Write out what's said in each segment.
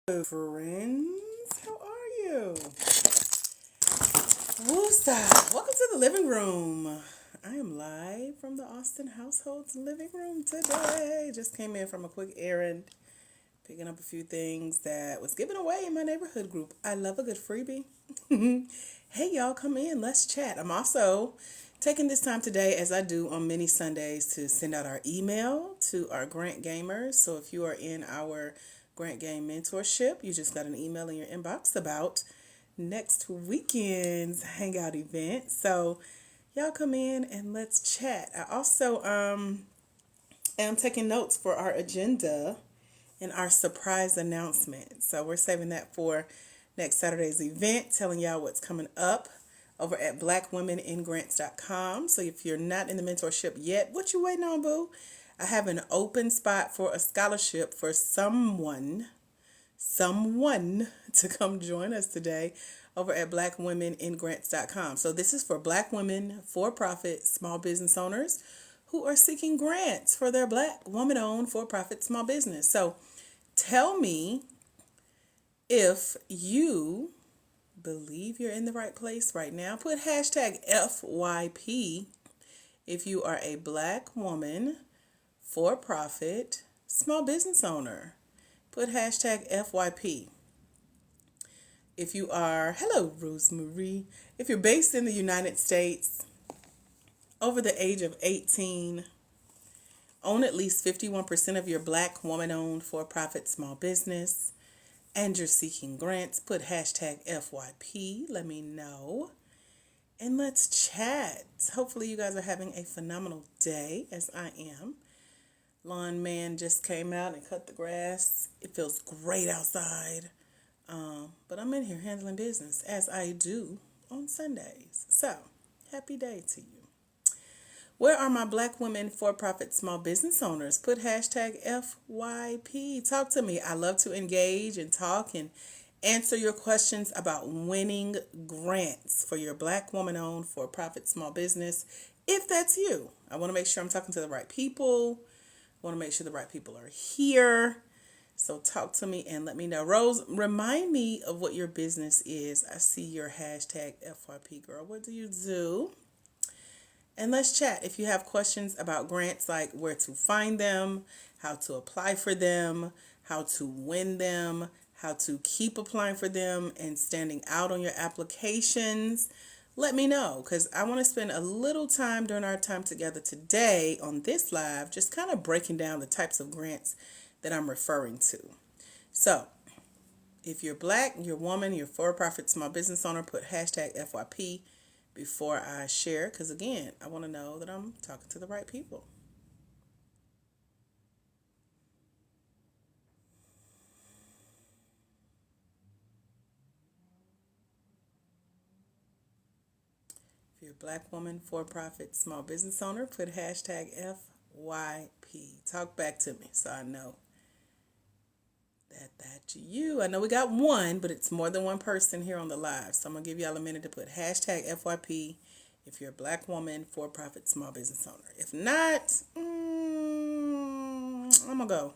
Hello, friends. How are you? Woosa. Welcome to the living room. I am live from the Austin household's living room today. Just came in from a quick errand, picking up a few things that was given away in my neighborhood group. I love a good freebie. Hey, y'all, come in. Let's chat. I'm also taking this time today, as I do on many Sundays, to send out our email to our grant gamers. So if you are in our grant game mentorship, you just got an email in your inbox about next weekend's hangout event. So y'all come in and let's chat. I also am taking notes for our agenda and our surprise announcement. So we're saving that for next Saturday's event, telling y'all what's coming up over at blackwomeningrants.com. So if you're not in the mentorship yet, what you waiting on, boo? I have an open spot for a scholarship for someone to come join us today over at blackwomeningrants.com. So this is for Black women, for-profit small business owners who are seeking grants for their Black woman-owned for-profit small business. So tell me if you believe you're in the right place right now. Put hashtag FYP if you are a Black woman, for-profit small business owner. Put hashtag FYP. If you are, hello, Rosemary. If you're based in the United States, over the age of 18, own at least 51% of your Black woman-owned for-profit small business, and you're seeking grants, put hashtag FYP. Let me know. And let's chat. Hopefully you guys are having a phenomenal day, as I am. Lawn man just came out and cut the grass. It feels great outside. But I'm in here handling business, as I do on Sundays. So, happy day to you. Where are my Black women for-profit small business owners? Put hashtag FYP. Talk to me. I love to engage and talk and answer your questions about winning grants for your Black woman-owned for-profit small business. If that's you, I want to make sure I'm talking to the right people. I want to make sure the right people are here. So talk to me and let me know. Rose, remind me of what your business is. I see your hashtag FYP, girl. What do you do? And let's chat. If you have questions about grants, like where to find them, how to apply for them, how to win them, how to keep applying for them and standing out on your applications, let me know, because I want to spend a little time during our time together today on this live, just kind of breaking down the types of grants that I'm referring to. So if you're Black, you're woman, you're for-profit small business owner, put hashtag FYP before I share, because again, I want to know that I'm talking to the right people. If you're a Black woman, for-profit small business owner, put hashtag FYP. Talk back to me so I know that's you. I know we got one, but it's more than one person here on the live. So I'm going to give y'all a minute to put hashtag FYP if you're a Black woman, for-profit small business owner. If not, I'm going to go.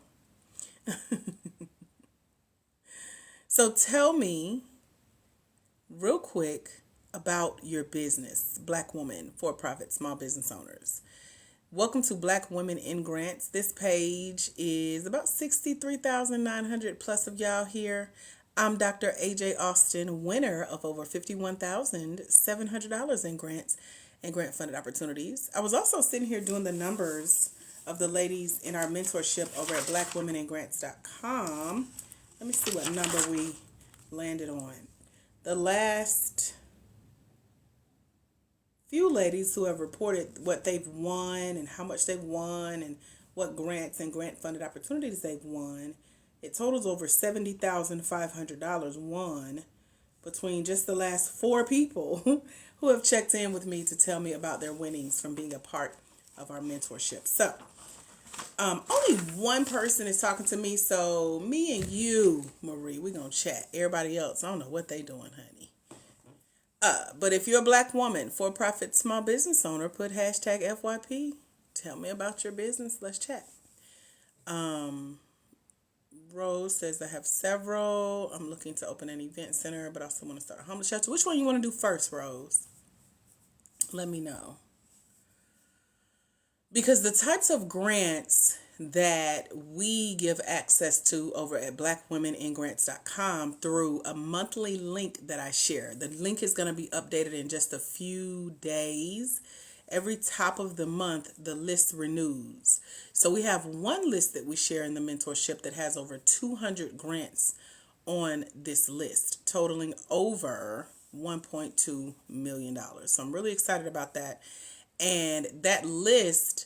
So tell me real quick about your business, Black woman, for-profit small business owners. Welcome to Black Women in Grants. This page is about 63,900 plus of y'all here. I'm Dr. AJ Austin, winner of over $51,700 in grants and grant funded opportunities. I was also sitting here doing the numbers of the ladies in our mentorship over at blackwomeningrants.com. Let me see what number we landed on. The last few ladies who have reported what they've won and how much they've won and what grants and grant funded opportunities they've won, it totals over $70,500 won between just the last four people who have checked in with me to tell me about their winnings from being a part of our mentorship. So only one person is talking to me, so me and you, Marie, we're going to chat. Everybody else, I don't know what they doing, honey. But if you're a Black woman, for-profit small business owner, put hashtag FYP. Tell me about your business. Let's chat. Rose says, I have several. I'm looking to open an event center, but I also want to start a homeless shelter. Which one you want to do first, Rose? Let me know. Because the types of grants that we give access to over at blackwomeningrants.com through a monthly link that I share. The link is going to be updated in just a few days. Every top of the month, the list renews. So we have one list that we share in the mentorship that has over 200 grants on this list, totaling over $1.2 million. So I'm really excited about that. And that list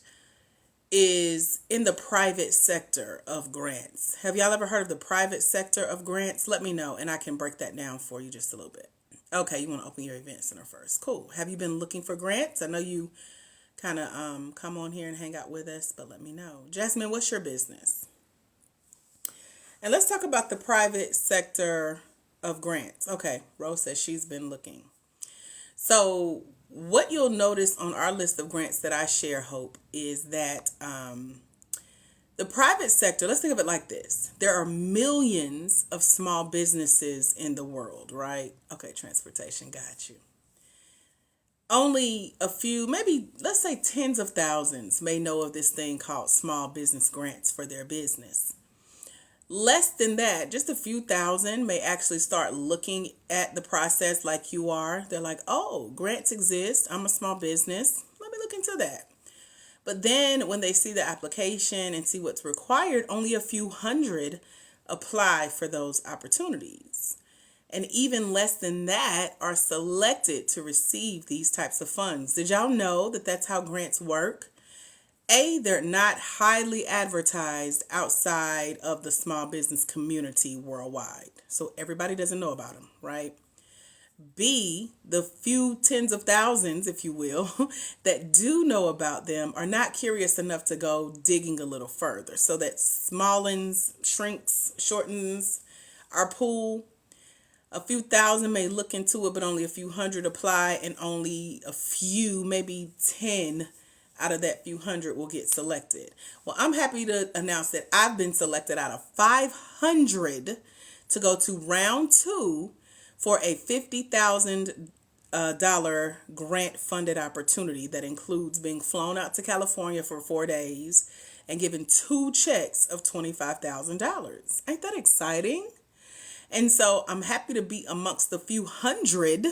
is in the private sector of grants. Have y'all ever heard of the private sector of grants? Let me know and I can break that down for you just a little bit. Okay, you want to open your event center first. Cool. Have you been looking for grants? I know you kind of come on here and hang out with us, but let me know. Jasmine, what's your business? And let's talk about the private sector of grants. Okay, Rose says she's been looking. So what you'll notice on our list of grants that I share, Hope, is that the private sector, let's think of it like this. There are millions of small businesses in the world, right? Okay, transportation, got you. Only a few, maybe let's say tens of thousands may know of this thing called small business grants for their business. Less than that, just a few thousand may actually start looking at the process like you are. They're like, oh, grants exist. I'm a small business. Let me look into that. But then when they see the application and see what's required, only a few hundred apply for those opportunities. And even less than that are selected to receive these types of funds. Did y'all know that that's how grants work? They're not highly advertised outside of the small business community worldwide. So everybody doesn't know about them, right? B, the few tens of thousands, if you will, that do know about them are not curious enough to go digging a little further. So that smallens, shrinks, shortens our pool. A few thousand may look into it, but only a few hundred apply, and only a few, maybe 10 out of that few hundred will get selected. Well, I'm happy to announce that I've been selected out of 500 to go to round 2 for a $50,000 grant funded opportunity that includes being flown out to California for 4 days and given 2 checks of $25,000. Ain't that exciting? And so I'm happy to be amongst the few hundred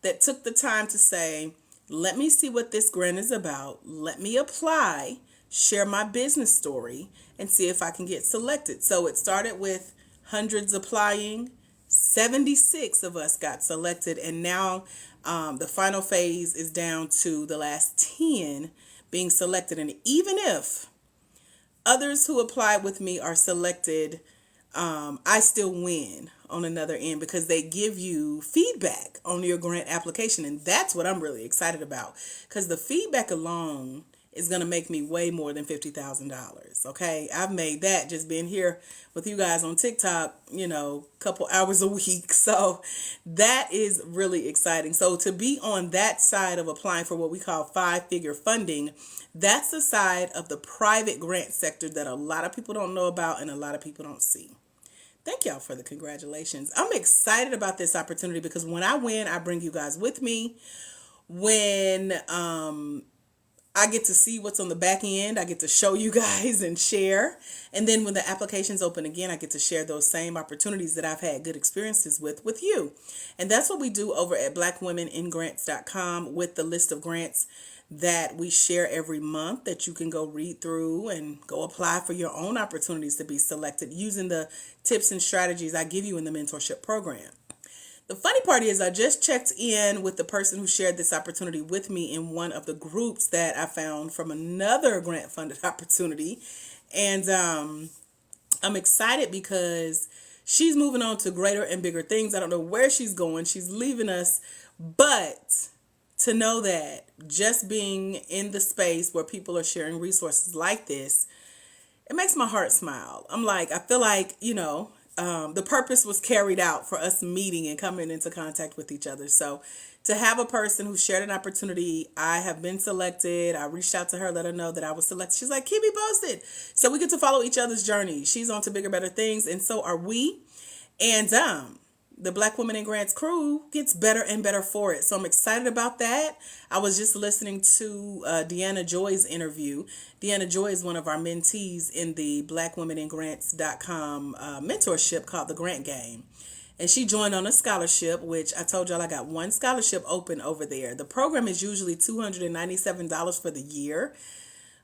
that took the time to say, let me see what this grant is about. Let me apply, share my business story, and see if I can get selected. So it started with hundreds applying. 76 of us got selected. And now the final phase is down to the last 10 being selected. And even if others who applied with me are selected, I still win on another end because they give you feedback on your grant application. And that's what I'm really excited about, because the feedback alone is going to make me way more than $50,000. Okay. I've made that just being here with you guys on TikTok, couple hours a week. So that is really exciting. So to be on that side of applying for what we call 5-figure funding, that's the side of the private grant sector that a lot of people don't know about and a lot of people don't see. Thank y'all for the congratulations. I'm excited about this opportunity because when I win, I bring you guys with me. When I get to see what's on the back end, I get to show you guys and share. And then when the applications open again, I get to share those same opportunities that I've had good experiences with you. And that's what we do over at blackwomeningrants.com with the list of grants that we share every month that you can go read through and go apply for your own opportunities to be selected using the tips and strategies I give you in the mentorship program. The funny part is I just checked in with the person who shared this opportunity with me in one of the groups that I found from another grant funded opportunity. And I'm excited because she's moving on to greater and bigger things. I don't know where she's going. She's leaving us, but to know that just being in the space where people are sharing resources like this, it makes my heart smile. I'm like, I feel like, the purpose was carried out for us meeting and coming into contact with each other. So to have a person who shared an opportunity, I have been selected. I reached out to her, let her know that I was selected. She's like, keep me posted. So we get to follow each other's journey. She's on to bigger, better things, and so are we. And the Black Women in Grants crew gets better and better for it. So I'm excited about that. I was just listening to Deanna Joy's interview. Deanna Joy is one of our mentees in the blackwomeningrants.com mentorship called The Grant Game. And she joined on a scholarship, which I told y'all I got one scholarship open over there. The program is usually $297 for the year.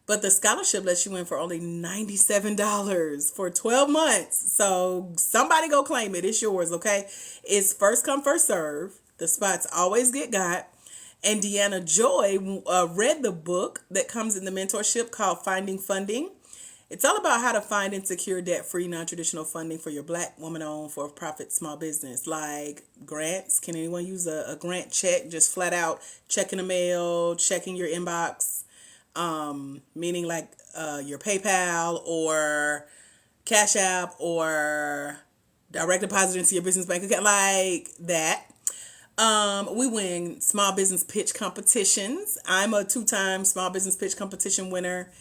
But the scholarship lets you in for only $97 for 12 months. So somebody go claim it. It's yours, okay? It's first come, first serve. The spots always get got. And Deanna Joy read the book that comes in the mentorship called Finding Funding. It's all about how to find and secure debt-free, non-traditional funding for your Black woman-owned for-profit small business, like grants. Can anyone use a grant check? Just flat out checking the mail, checking your inbox. Meaning like your PayPal or Cash App or direct deposit into your business bank account, like that. We win small business pitch competitions. I'm a 2-time small business pitch competition winner.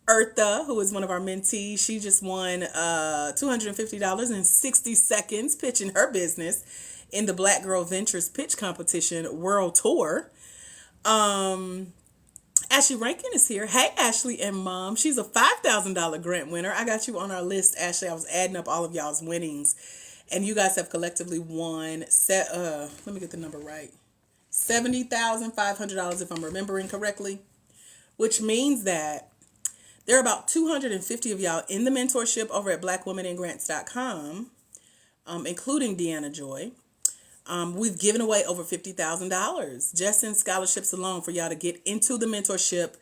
Eartha, who is one of our mentees, she just won $250 in 60 seconds pitching her business in the Black Girl Ventures Pitch Competition World Tour. Ashley Rankin is here. Hey, Ashley and Mom. She's a $5,000 grant winner. I got you on our list, Ashley. I was adding up all of y'all's winnings. And you guys have collectively won, let me get the number right, $70,500 if I'm remembering correctly. Which means that there are about 250 of y'all in the mentorship over at blackwomeningrants.com, including Deanna Joy. We've given away over $50,000 just in scholarships alone for y'all to get into the mentorship,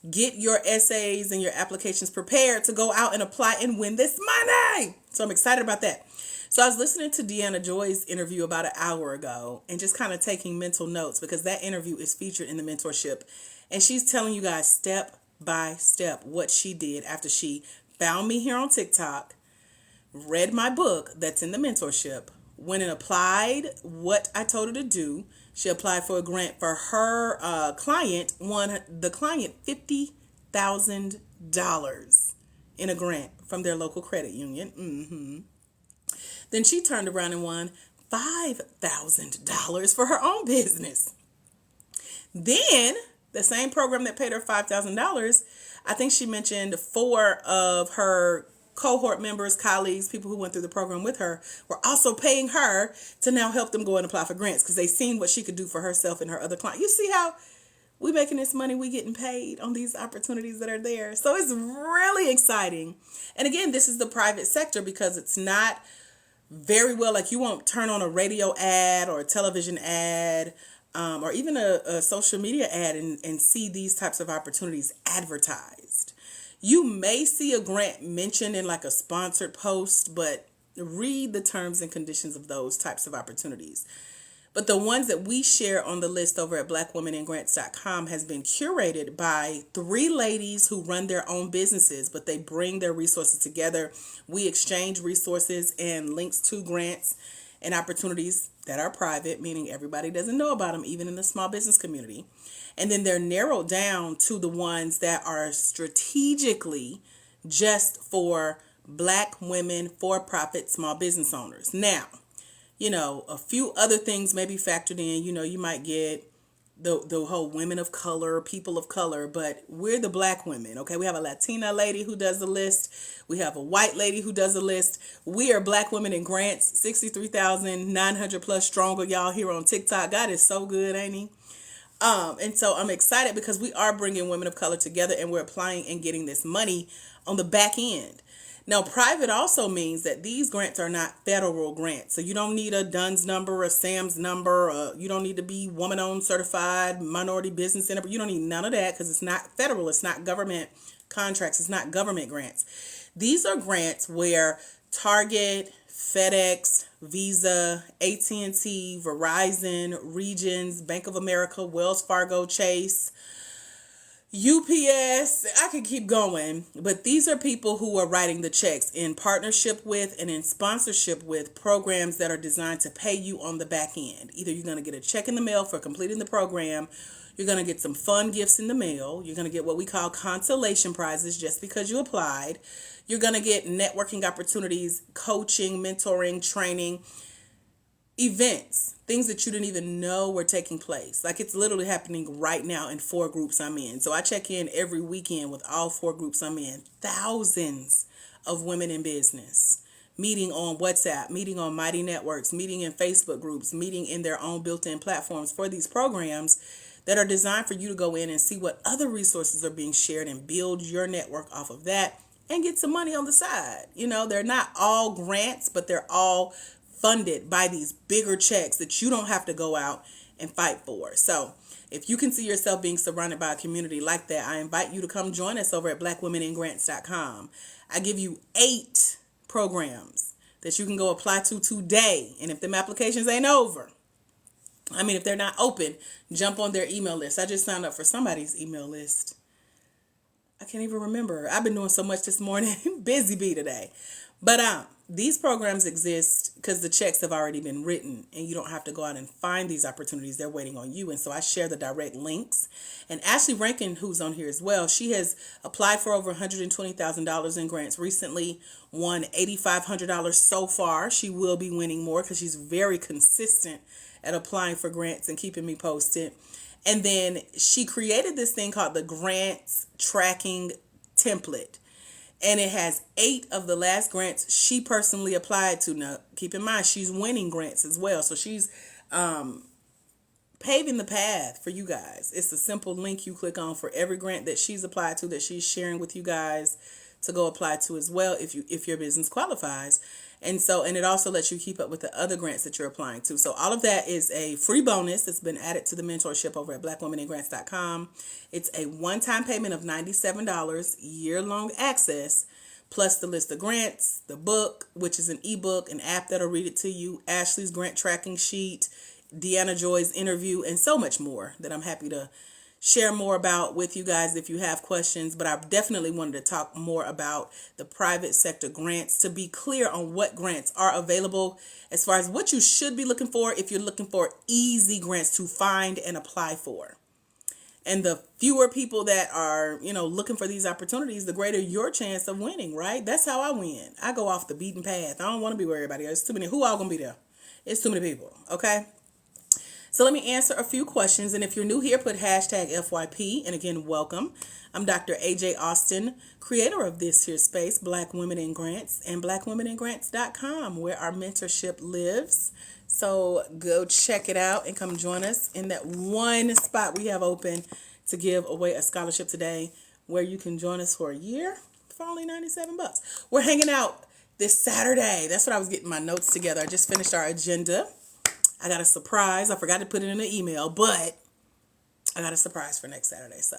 get your essays and your applications prepared to go out and apply and win this money. So I'm excited about that. So I was listening to Deanna Joy's interview about an hour ago and just kind of taking mental notes because that interview is featured in the mentorship. And she's telling you guys step by step what she did after she found me here on TikTok, read my book that's in the mentorship, went and applied what I told her to do. She applied for a grant for her client, won the client $50,000 in a grant from their local credit union. Then she turned around and won $5,000 for her own business. Then the same program that paid her $5,000, I think she mentioned 4 of her cohort members, colleagues, people who went through the program with her were also paying her to now help them go and apply for grants because they seen what she could do for herself and her other clients. You see how we making this money, we getting paid on these opportunities that are there. So it's really exciting. And again, this is the private sector because it's not very well, like you won't turn on a radio ad or a television ad or even a social media ad and see these types of opportunities advertised. You may see a grant mentioned in like a sponsored post, but read the terms and conditions of those types of opportunities. But the ones that we share on the list over at blackwomeningrants.com has been curated by 3 ladies who run their own businesses, but they bring their resources together. We exchange resources and links to grants and opportunities that are private, meaning everybody doesn't know about them, even in the small business community. And then they're narrowed down to the ones that are strategically just for Black women for-profit small business owners. Now, you know, a few other things may be factored in. You know, you might get the whole women of color, people of color, but we're the Black women, okay? We have a Latina lady who does the list. We have a white lady who does the list. We are Black Women in Grants, 63,900 plus stronger, y'all, here on TikTok. God is so good, ain't he? And so I'm excited because we are bringing women of color together and we're applying and getting this money on the back end. Now, private also means that these grants are not federal grants. So you don't need a DUNS number, a SAMS number. You don't need to be woman-owned certified, minority business center. You don't need none of that because it's not federal. It's not government contracts. It's not government grants. These are grants where Target, FedEx, Visa, AT&T, Verizon, Regions, Bank of America, Wells Fargo, Chase, UPS, I could keep going, but these are people who are writing the checks in partnership with and in sponsorship with programs that are designed to pay you on the back end. Either you're going to get a check in the mail for completing the program, you're going to get some fun gifts in the mail, you're going to get what we call consolation prizes just because you applied, you're going to get networking opportunities, coaching, mentoring, training, events, things that you didn't even know were taking place. Like it's literally happening right now in 4 groups I'm in. So I check in every weekend with all 4 groups I'm in. Thousands of women in business meeting on WhatsApp, meeting on Mighty Networks, meeting in Facebook groups, meeting in their own built-in platforms for these programs that are designed for you to go in and see what other resources are being shared and build your network off of that and get some money on the side. You know, they're not all grants, but they're all funded by these bigger checks that you don't have to go out and fight for. So if you can see yourself being surrounded by a community like that, I invite you to come join us over at blackwomeningrants.com. I give you 8 programs that you can go apply to today. And if them applications ain't over, if they're not open, jump on their email list. I just signed up for somebody's email list. I can't even remember. I've been doing so much this morning. Busy bee today. But these programs exist because the checks have already been written and you don't have to go out and find these opportunities. They're waiting on you. And so I share the direct links. And Ashley Rankin, who's on here as well, she has applied for over $120,000 in grants recently, won $8,500 so far. She will be winning more because she's very consistent at applying for grants and keeping me posted. And then she created this thing called the grants tracking template. And it has 8 of the last grants she personally applied to. Now, keep in mind, she's winning grants as well. So she's paving the path for you guys. It's a simple link you click on for every grant that she's applied to that she's sharing with you guys to go apply to as well if your business qualifies. And it also lets you keep up with the other grants that you're applying to. So all of that is a free bonus that's been added to the mentorship over at blackwomeningrants.com. It's a one-time payment of $97, year-long access, plus the list of grants, the book, which is an ebook, an app that'll read it to you, Ashley's grant tracking sheet, Deanna Joy's interview, and so much more that I'm happy to share more about with you guys if you have questions. But I definitely wanted to talk more about the private sector grants to be clear on what grants are available as far as what you should be looking for if you're looking for easy grants to find and apply for. And the fewer people that are, looking for these opportunities, the greater your chance of winning, right? That's how I win. I go off the beaten path. I don't want to be worried about it. It's too many. Who all gonna be there? It's too many people, okay? So let me answer a few questions. And if you're new here, put hashtag FYP. And again, welcome. I'm Dr. AJ Austin, creator of this here space, Black Women in Grants, and blackwomeningrants.com, where our mentorship lives. So go check it out and come join us in that one spot we have open to give away a scholarship today where you can join us for a year for only $97. We're hanging out this Saturday. That's what I was getting my notes together. I just finished our agenda. I got a surprise. I forgot to put it in the email, but I got a surprise for next Saturday. So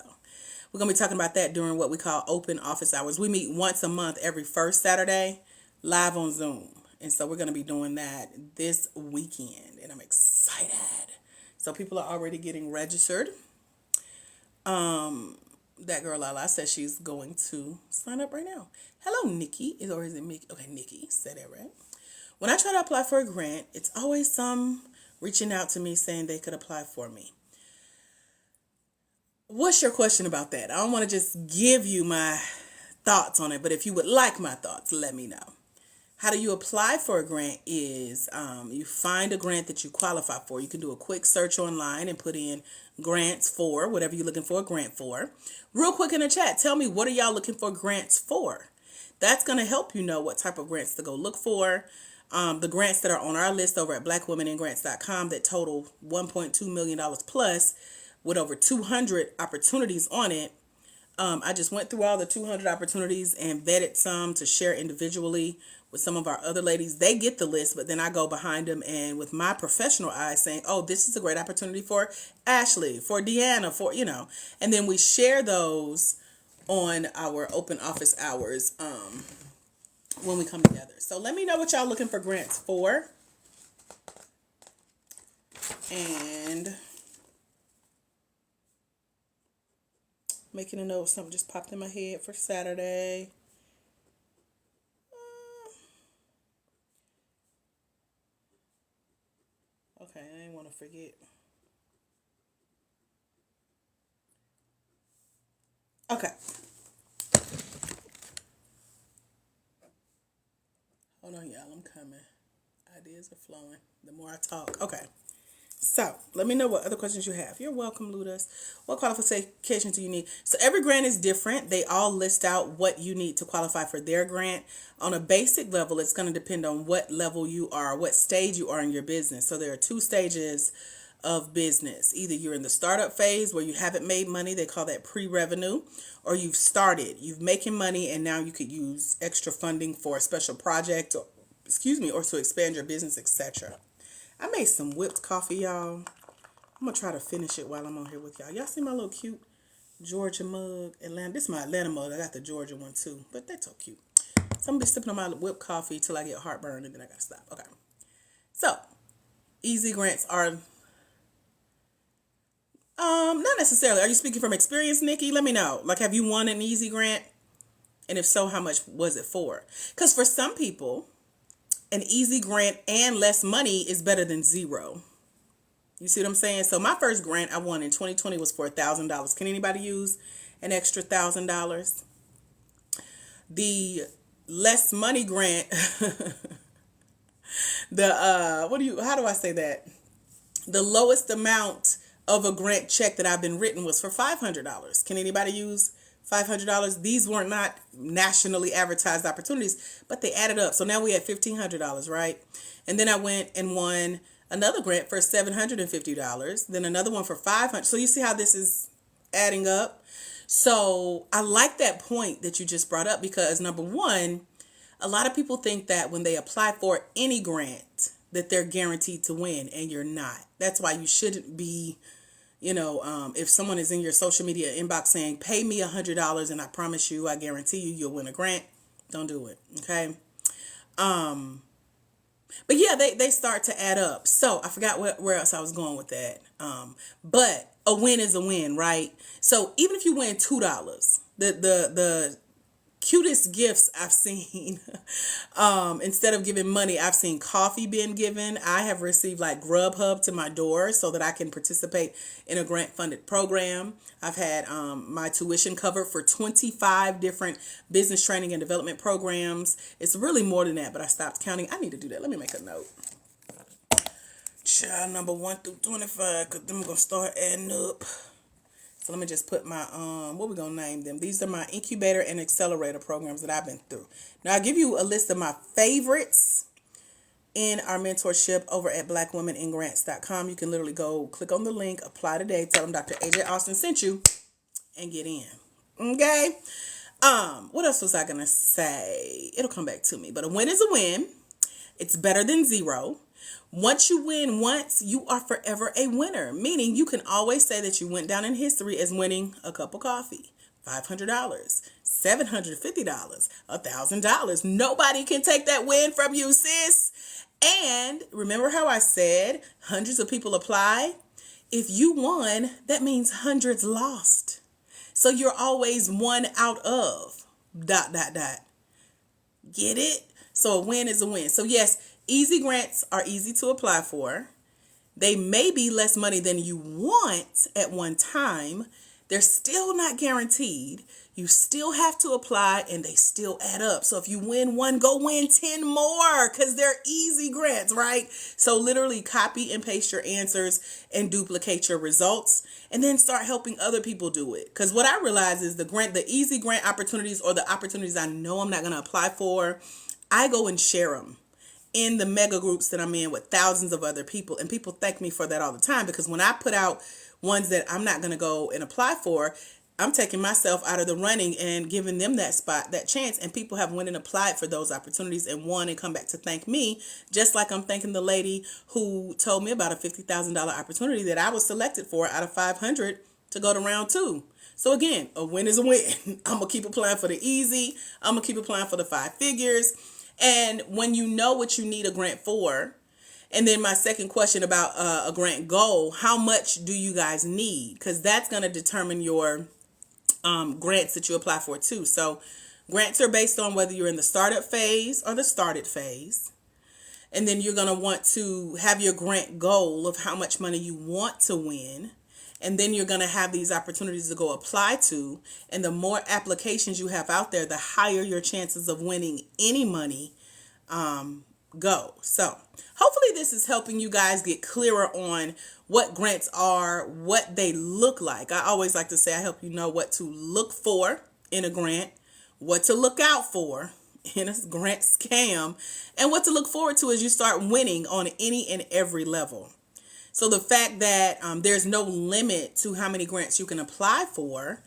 we're going to be talking about that during what we call open office hours. We meet once a month, every first Saturday, live on Zoom. And so we're going to be doing that this weekend. And I'm excited. So people are already getting registered. That girl Lala says she's going to sign up right now. Hello, Nikki. Or is it Mickey? Okay, Nikki. Said that right. When I try to apply for a grant, it's always some reaching out to me saying they could apply for me. What's your question about that? I don't want to just give you my thoughts on it, but if you would like my thoughts, let me know. How do you apply for a grant is you find a grant that you qualify for. You can do a quick search online and put in grants for, whatever you're looking for a grant for. Real quick in the chat, tell me, what are y'all looking for grants for? That's going to help you know what type of grants to go look for. The grants that are on our list over at blackwomeningrants.com that total $1.2 million plus with over 200 opportunities on it. I just went through all the 200 opportunities and vetted some to share individually with some of our other ladies. They get the list, but then I go behind them and with my professional eye saying, oh, this is a great opportunity for Ashley, for Deanna, for, and then we share those on our open office hours when we come together. So let me know what y'all looking for grants for. And Making a note, something just popped in my head for Saturday. Okay, I didn't want to forget. Okay, hold on, y'all. I'm coming. Ideas are flowing. The more I talk. Okay. So, let me know what other questions you have. You're welcome, Ludas. What qualifications do you need? So, every grant is different. They all list out what you need to qualify for their grant. On a basic level, it's going to depend on what level you are, what stage you are in your business. So, there are two stages of business. Either you're in the startup phase where you haven't made money, they call that pre-revenue, or you've started, you've making money, and now you could use extra funding for a special project, or or to expand your business, etc. I made some whipped coffee, y'all. I'm gonna try to finish it while I'm on here with y'all. Y'all see my little cute Georgia mug? Atlanta. This is my Atlanta mug. I got the Georgia one too, but that's so cute. So I'm gonna be sipping on my whipped coffee till I get heartburn, and then I gotta stop. Okay. So easy grants are not necessarily. Are you speaking from experience, Nikki? Let me know. Like, have you won an easy grant? And if so, how much was it for? Because for some people, an easy grant and less money is better than zero. You see what I'm saying? So my first grant I won in 2020 was for $1,000. Can anybody use an extra $1,000? The less money grant, how do I say that? The lowest amount of a grant check that I've been written was for $500. Can anybody use $500? These were not nationally advertised opportunities, but they added up. So now we had $1,500, right? And then I went and won another grant for $750, then another one for $500. So you see how this is adding up? So I like that point that you just brought up, because number one, a lot of people think that when they apply for any grant that they're guaranteed to win, and you're not. That's why you shouldn't be, if someone is in your social media inbox saying, pay me $100 and I promise you, I guarantee you'll win a grant, don't do it. Okay. But yeah, they start to add up. So I forgot where else I was going with that. But a win is a win, right? So even if you win $2, the cutest gifts I've seen, instead of giving money, I've seen coffee being given. I have received like Grubhub to my door so that I can participate in a grant funded program. I've had my tuition covered for 25 different business training and development programs. It's really more than that, but I stopped counting. I need to do that. Let me make a note. Child number 1 through 25, because them going to start adding up. So let me just put my, what we going to name them? These are my incubator and accelerator programs that I've been through. Now, I'll give you a list of my favorites in our mentorship over at blackwomeningrants.com. You can literally go click on the link, apply today, tell them Dr. AJ Austin sent you, and get in. Okay? What else was I going to say? It'll come back to me. But a win is a win. It's better than zero. Once you win once, you are forever a winner, meaning you can always say that you went down in history as winning a cup of coffee, $500, $750, $1,000. Nobody can take that win from you, sis. And remember how I said hundreds of people apply? If you won, that means hundreds lost. So you're always one out of ... Get it? So a win is a win. So yes, easy grants are easy to apply for. They may be less money than you want at one time. They're still not guaranteed. You still have to apply, and they still add up. So if you win one, go win 10 more, because they're easy grants, right? So literally copy and paste your answers and duplicate your results, and then start helping other people do it. Because what I realize is the easy grant opportunities, or the opportunities I know I'm not going to apply for, I go and share them in the mega groups that I'm in with thousands of other people. And people thank me for that all the time, because when I put out ones that I'm not going to go and apply for, I'm taking myself out of the running and giving them that spot, that chance. And people have went and applied for those opportunities and won and come back to thank me, just like I'm thanking the lady who told me about a $50,000 opportunity that I was selected for out of 500 to go to round 2. So again, a win is a win. I'm going to keep applying for the easy. I'm going to keep applying for the 5 figures. And when you know what you need a grant for, and then my second question about a grant goal, how much do you guys need? Because that's going to determine your grants that you apply for too. So grants are based on whether you're in the startup phase or the started phase. And then you're going to want to have your grant goal of how much money you want to win. And then you're going to have these opportunities to go apply to. And the more applications you have out there, the higher your chances of winning any money go. So hopefully this is helping you guys get clearer on what grants are, what they look like. I always like to say I help you know what to look for in a grant, what to look out for in a grant scam, and what to look forward to as you start winning on any and every level. So the fact that there's no limit to how many grants you can apply for,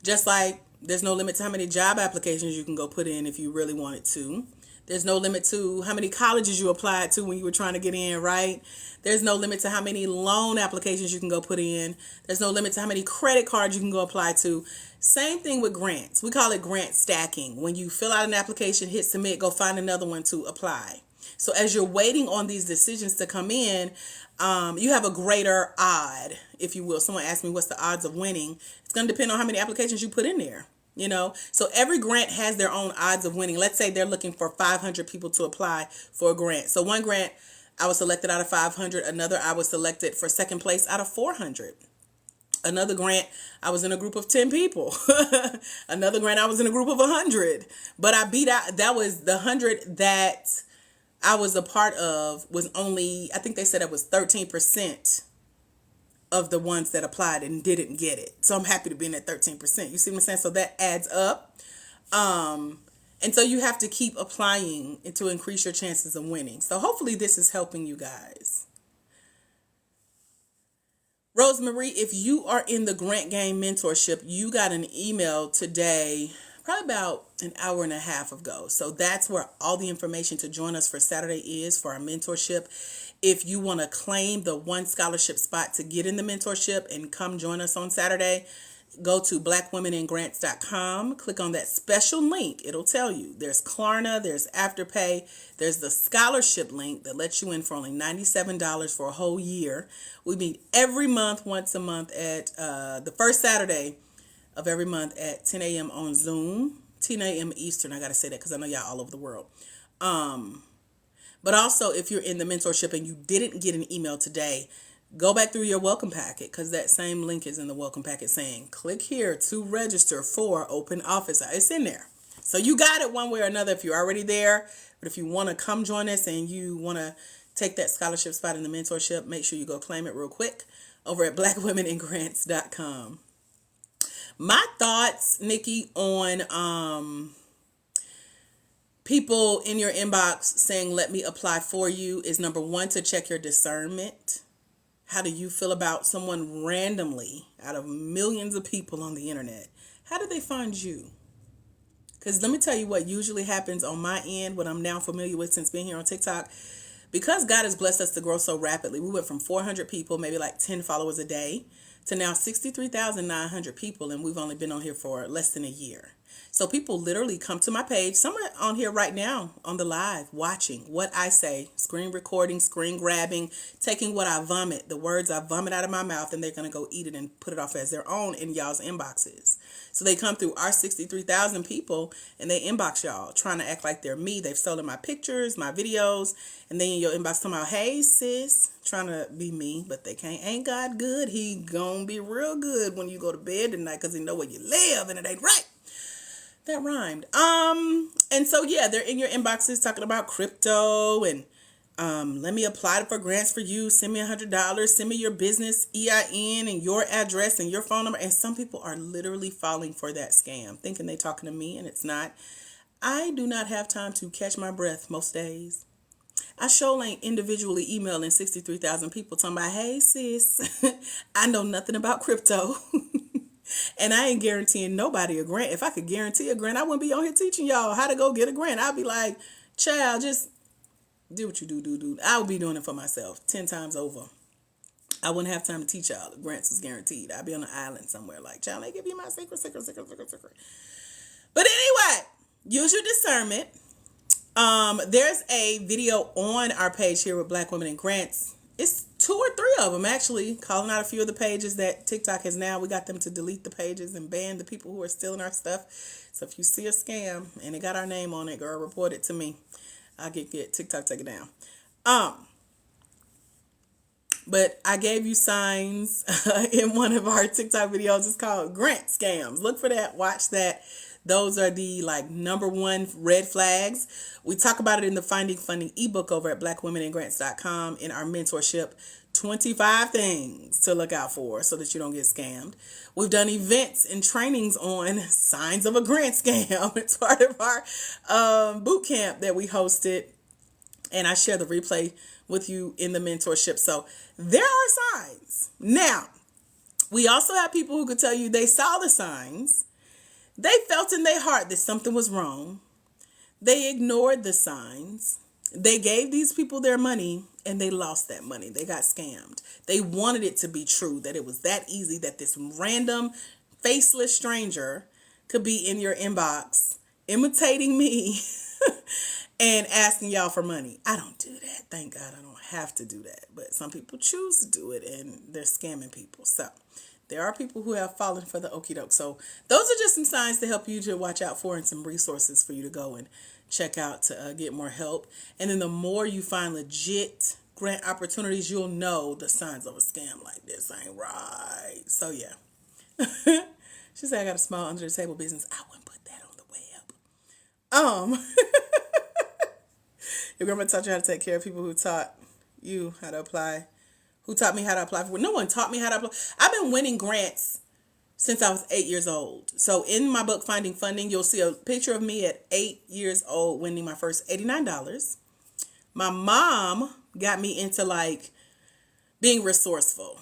just like there's no limit to how many job applications you can go put in if you really wanted to. There's no limit to how many colleges you applied to when you were trying to get in, right? There's no limit to how many loan applications you can go put in. There's no limit to how many credit cards you can go apply to. Same thing with grants. We call it grant stacking. When you fill out an application, hit submit, go find another one to apply. So as you're waiting on these decisions to come in, you have a greater odd, if you will. Someone asked me what's the odds of winning. It's going to depend on how many applications you put in there. You know, so every grant has their own odds of winning. Let's say they're looking for 500 people to apply for a grant. So one grant, I was selected out of 500. Another, I was selected for second place out of 400. Another grant, I was in a group of 10 people. Another grant, I was in a group of 100. But I beat out, that was the 100 that I was a part of was only, I think they said it was 13% of the ones that applied and didn't get it. So I'm happy to be in that 13%. You see what I'm saying? So that adds up. And so you have to keep applying to increase your chances of winning. So hopefully this is helping you guys. Rosemary, if you are in the Grant Game Mentorship, you got an email today, probably about an hour and a half ago. So that's where all the information to join us for Saturday is for our mentorship. If you want to claim the one scholarship spot to get in the mentorship and come join us on Saturday, go to blackwomeningrants.com, click on that special link. It'll tell you there's Klarna, there's Afterpay, there's the scholarship link that lets you in for only $97 for a whole year. We meet every month, once a month at the first Saturday of every month at 10 a.m. on Zoom, 10 a.m. Eastern. I got to say that because I know y'all all over the world. But also, if you're in the mentorship and you didn't get an email today, go back through your welcome packet because that same link is in the welcome packet saying, click here to register for open office. It's in there. So you got it one way or another if you're already there. But if you want to come join us and you want to take that scholarship spot in the mentorship, make sure you go claim it real quick over at blackwomeningrants.com. My thoughts, Nikki, on people in your inbox saying, let me apply for you is number one, to check your discernment. How do you feel about someone randomly out of millions of people on the internet? How did they find you? Because let me tell you what usually happens on my end, what I'm now familiar with since being here on TikTok. Because God has blessed us to grow so rapidly, we went from 400 people, maybe like 10 followers a day, to now 63,900 people, and we've only been on here for less than a year. So people literally come to my page. Some are on here right now on the live watching what I say, screen recording, screen grabbing, taking what I vomit, the words I vomit out of my mouth, and they're going to go eat it and put it off as their own in y'all's inboxes. So they come through our 63,000 people and they inbox y'all trying to act like they're me. They've stolen my pictures, my videos, and then in your inbox talking about, hey sis, trying to be me, but they can't. Ain't God good? He gonna be real good when you go to bed tonight because he know where you live and it ain't right. That rhymed. And so yeah, they're in your inboxes talking about crypto and let me apply for grants for you. Send me $100. Send me your business EIN and your address and your phone number. And some people are literally falling for that scam, thinking they're talking to me, and it's not. I do not have time to catch my breath most days. I sure ain't individually emailing 63,000 people talking about, hey sis, I know nothing about crypto. And I ain't guaranteeing nobody a grant. If I could guarantee a grant, I wouldn't be on here teaching y'all how to go get a grant. I'd be like, child, just do what you do. I would be doing it for myself 10 times over. I wouldn't have time to teach y'all. The grants was guaranteed. I'd be on an island somewhere like, child, they give you my secret. But anyway, use your discernment. There's a video on our page here with Black Women in Grants. It's 2 or 3 of them, actually, calling out a few of the pages that TikTok has now. We got them to delete the pages and ban the people who are stealing our stuff. So if you see a scam and it got our name on it, girl, report it to me. I'll get TikTok taken down. But I gave you signs in one of our TikTok videos. It's called Grant Scams. Look for that. Watch that. Those are the number one red flags. We talk about it in the Finding Funding ebook over at blackwomeningrants.com in our mentorship, 25 things to look out for so that you don't get scammed. We've done events and trainings on signs of a grant scam. It's part of our boot camp that we hosted. And I share the replay with you in the mentorship. So there are signs. Now, we also have people who could tell you they saw the signs. They felt in their heart that something was wrong. They ignored the signs. They gave these people their money and they lost that money. They got scammed. They wanted it to be true, that it was that easy, that this random faceless stranger could be in your inbox imitating me and asking y'all for money. I don't do that. Thank God I don't have to do that. But some people choose to do it and they're scamming people. So there are people who have fallen for the okie doke. So those are just some signs to help you to watch out for and some resources for you to go and check out to get more help. And then the more you find legit grant opportunities, you'll know the signs of a scam like this ain't right. So yeah. She said I got a small under the table business. I wouldn't put that on the web. Your grandma taught you how to take care of people who taught you how to apply. Who taught me how to apply for? No one taught me how to apply. I've been winning grants since I was 8 years old. So in my book, Finding Funding, you'll see a picture of me at 8 years old winning my first $89. My mom got me into being resourceful.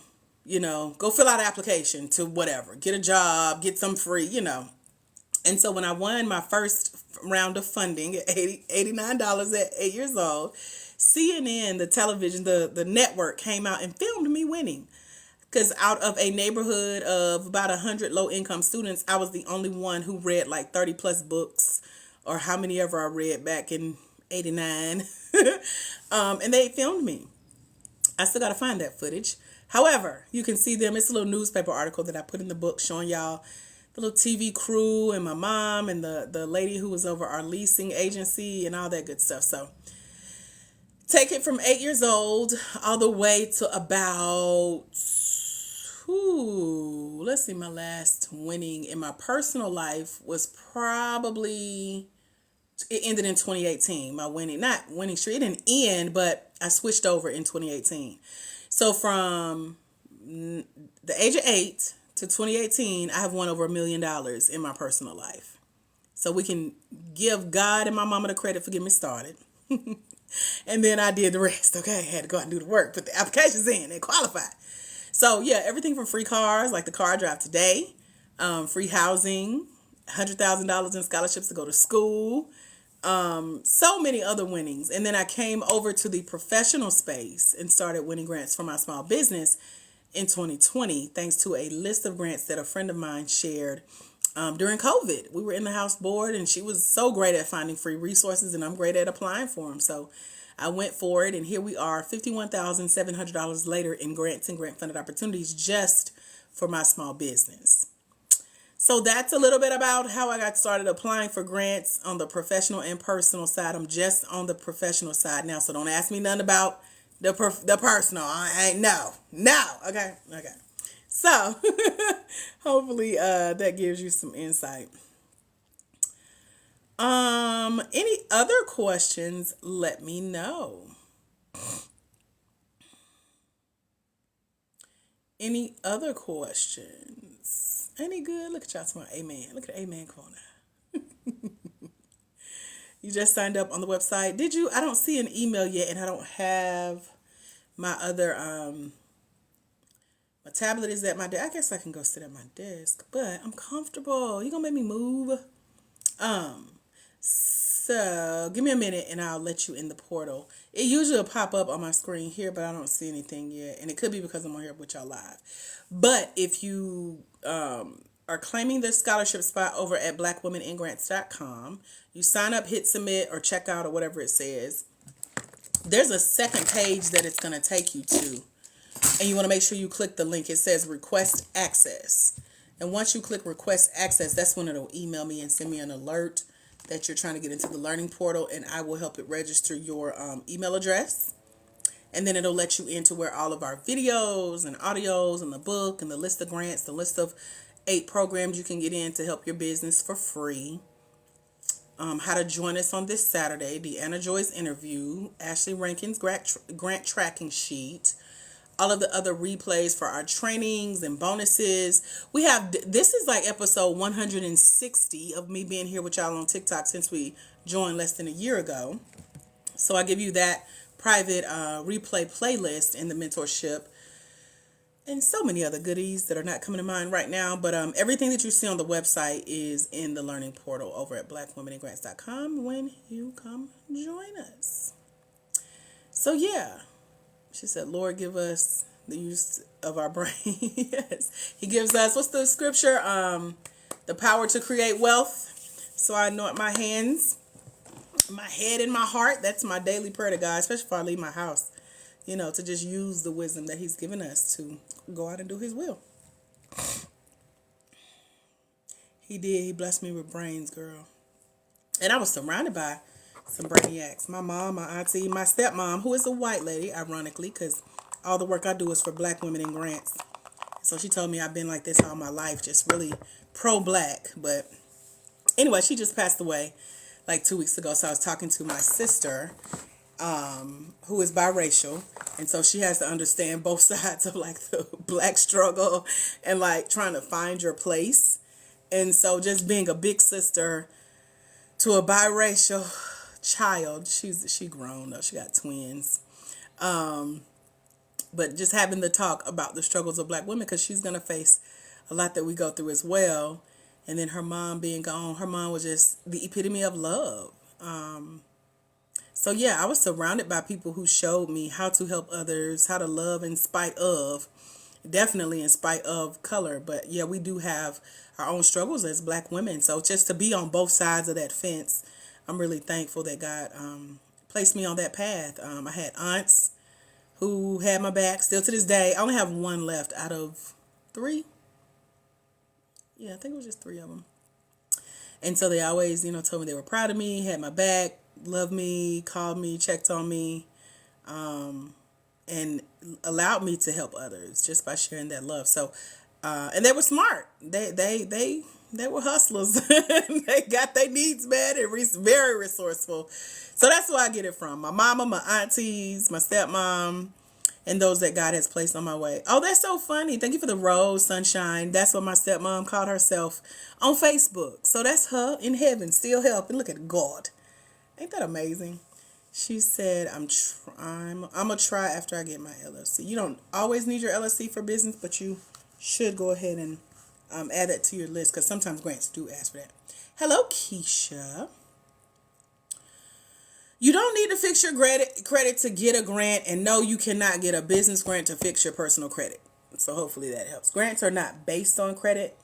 Go fill out an application to whatever, get a job, get some free, And so when I won my first round of funding at $89 at 8 years old, CNN, the television, the network came out and filmed me winning. Because out of a neighborhood of about 100 low-income students, I was the only one who read 30 plus books, or how many ever I read back in 89. And they filmed me. I still got to find that footage. However, you can see them. It's a little newspaper article that I put in the book showing y'all the little TV crew and my mom and the lady who was over our leasing agency and all that good stuff. So take it from 8 years old all the way to about, let's see, my last winning in my personal life was probably, it ended in 2018. My not winning streak, it didn't end, but I switched over in 2018. So from the age of 8 to 2018, I have won over $1 million in my personal life. So we can give God and my mama the credit for getting me started. And then I did the rest, okay? I had to go out and do the work, put the applications in and qualify. So yeah, everything from free cars, like the car I drive today, free housing, $100,000 in scholarships to go to school, so many other winnings. And then I came over to the professional space and started winning grants for my small business in 2020, thanks to a list of grants that a friend of mine shared during COVID. We were in the house board and she was so great at finding free resources and I'm great at applying for them. So I went for it and here we are $51,700 later in grants and grant funded opportunities just for my small business. So that's a little bit about how I got started applying for grants on the professional and personal side. I'm just on the professional side now, so don't ask me nothing about the personal. I ain't no. Okay. So hopefully that gives you some insight. Any other questions? Let me know. Any other questions? Any good? Look at y'all tomorrow. Amen. Look at the amen corner. You just signed up on the website. Did you? I don't see an email yet, and I don't have my other, my tablet is at my desk. I guess I can go sit at my desk, but I'm comfortable. You gonna make me move? So give me a minute and I'll let you in the portal. It usually will pop up on my screen here, but I don't see anything yet. And it could be because I'm on here with y'all live. But if you are claiming the scholarship spot over at blackwomeningrants.com, you sign up, hit submit or check out or whatever it says. There's a second page that it's going to take you to. And you want to make sure you click the link. It says request access. And once you click request access, that's when it'll email me and send me an alert that you're trying to get into the learning portal, and I will help it register your email address. And then it'll let you into where all of our videos and audios and the book and the list of grants, the list of 8 programs you can get in to help your business for free. How to join us on this Saturday, Deanna Joy's interview, Ashley Rankin's grant tracking sheet, all of the other replays for our trainings and bonuses. This is like episode 160 of me being here with y'all on TikTok since we joined less than a year ago. So I give you that private replay playlist in the mentorship and so many other goodies that are not coming to mind right now. But everything that you see on the website is in the learning portal over at blackwomeningrants.com when you come join us. So yeah. She said, Lord, give us the use of our brain. Yes. He gives us, what's the scripture? The power to create wealth. So I anoint my hands, my head, and my heart. That's my daily prayer to God, especially if I leave my house, to just use the wisdom that he's given us to go out and do his will. He did. He blessed me with brains, girl. And I was surrounded by some brainiacs. My mom, my auntie, my stepmom, who is a white lady, ironically, because all the work I do is for Black women in grants. So she told me I've been like this all my life, just really pro-Black. But anyway, she just passed away like 2 weeks ago. So I was talking to my sister, who is biracial. And so she has to understand both sides of like the Black struggle and like trying to find your place. And so just being a big sister to a biracial child, she grown though, she got twins, but just having the talk about the struggles of Black women, because she's gonna face a lot that we go through as well. And then her mom being gone, her mom was just the epitome of love. So yeah, I was surrounded by people who showed me how to help others, how to love in spite of, definitely in spite of color. But yeah, we do have our own struggles as Black women. So just to be on both sides of that fence, I'm really thankful that God placed me on that path. I had aunts who had my back still to this day. I only have one left out of 3. Yeah, I think it was just 3 of them. And so they always, told me they were proud of me, had my back, loved me, called me, checked on me, and allowed me to help others just by sharing that love. So, and they were smart. They were hustlers. They got their needs met and very resourceful. So that's where I get it from. My mama, my aunties, my stepmom, and those that God has placed on my way. Oh, that's so funny. Thank you for the rose, sunshine. That's what my stepmom called herself on Facebook. So that's her in heaven, still helping. Look at God. Ain't that amazing? She said, I'm gonna try after I get my LLC. You don't always need your LLC for business, but you should go ahead and add that to your list, because sometimes grants do ask for that. Hello, Keisha. You don't need to fix your credit to get a grant, and no, you cannot get a business grant to fix your personal credit. So hopefully that helps. Grants are not based on credit.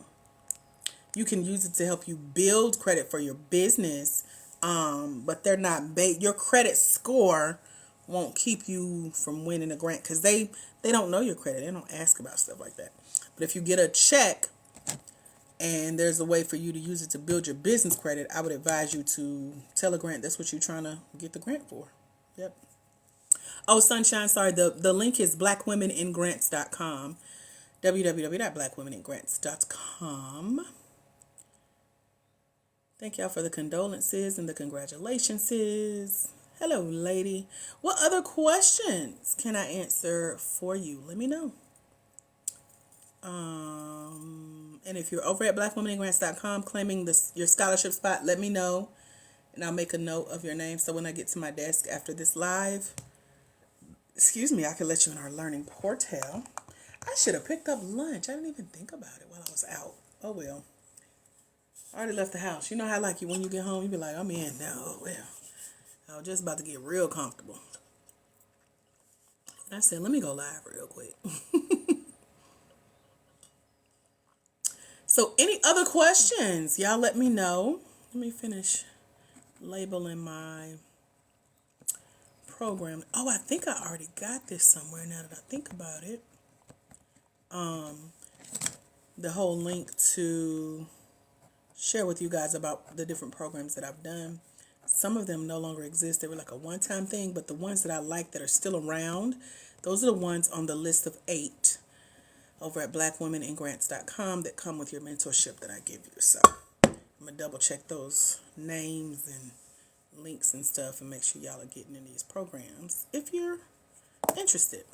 You can use it to help you build credit for your business, but they're not your credit score won't keep you from winning a grant, because they don't know your credit. They don't ask about stuff like that. But if you get a check and there's a way for you to use it to build your business credit, I would advise you to tell a grant that's what you're trying to get the grant for. Yep. Oh, Sunshine, sorry. The link is blackwomeningrants.com. www.blackwomeningrants.com. Thank y'all for the condolences and the congratulations. Hello, lady. What other questions can I answer for you? Let me know. And if you're over at blackwomeningrants.com claiming your scholarship spot, let me know, and I'll make a note of your name so when I get to my desk after this live, I can let you in our learning portal. I should have picked up lunch. I didn't even think about it while I was out. Oh well. I already left the house. You know how like you when you get home, you be like, I'm in now. Oh well. I was just about to get real comfortable. I said, let me go live real quick. So any other questions? Y'all let me know. Let me finish labeling my program. Oh, I think I already got this somewhere now that I think about it. the whole link to share with you guys about the different programs that I've done. Some of them no longer exist. They were like a one-time thing, but the ones that I like that are still around, those are the ones on the list of 8 over at blackwomeningrants.com that come with your mentorship that I give you. So I'm going to double check those names and links and stuff and make sure y'all are getting in these programs if you're interested.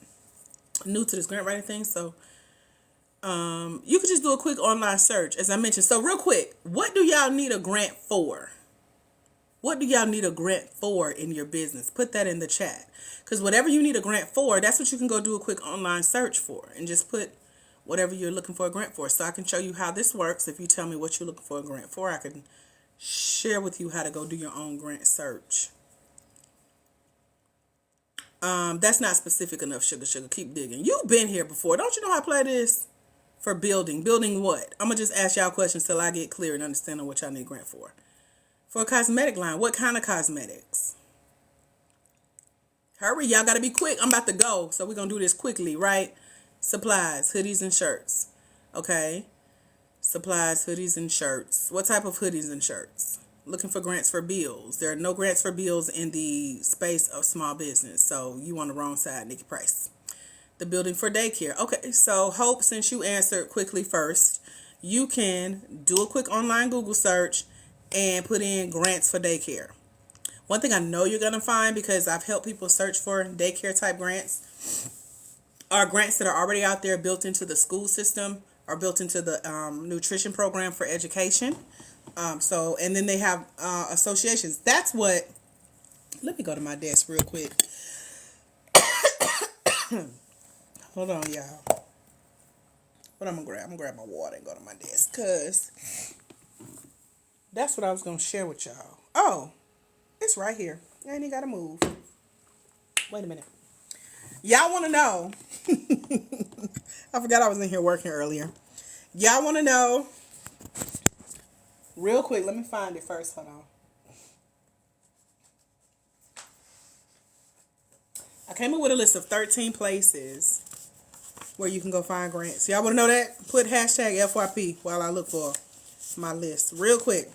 New to this grant writing thing, so you could just do a quick online search, as I mentioned. So real quick, what do y'all need a grant for? What do y'all need a grant for in your business? Put that in the chat. Because whatever you need a grant for, that's what you can go do a quick online search for. And just put whatever you're looking for a grant for. So I can show you how this works. If you tell me what you're looking for a grant for, I can share with you how to go do your own grant search. That's not specific enough, Sugar. Keep digging. You've been here before. Don't you know how to play this? For building. Building what? I'm going to just ask y'all questions till I get clear and understand on what y'all need a grant for. For a cosmetic line, what kind of cosmetics? Hurry, y'all got to be quick. I'm about to go, so we're going to do this quickly, right? Supplies, hoodies, and shirts. Okay? Supplies, hoodies, and shirts. What type of hoodies and shirts? Looking for grants for bills. There are no grants for bills in the space of small business, so you on the wrong side, Nikki Price. The building for daycare. Okay, so Hope, since you answered quickly first, you can do a quick online Google search and put in grants for daycare. One thing I know you're going to find, because I've helped people search for daycare type grants, are grants that are already out there built into the school system or built into the nutrition program for education. And then they have associations. That's what, let me go to my desk real quick. Hold on, y'all. What I'm going to grab my water and go to my desk, because that's what I was going to share with y'all. Oh, it's right here. I ain't even got to move. Wait a minute. Y'all want to know. I forgot I was in here working earlier. Y'all want to know. Real quick, let me find it first. Hold on. I came up with a list of 13 places where you can go find grants. Y'all want to know that? Put hashtag FYP while I look for my list. Real quick.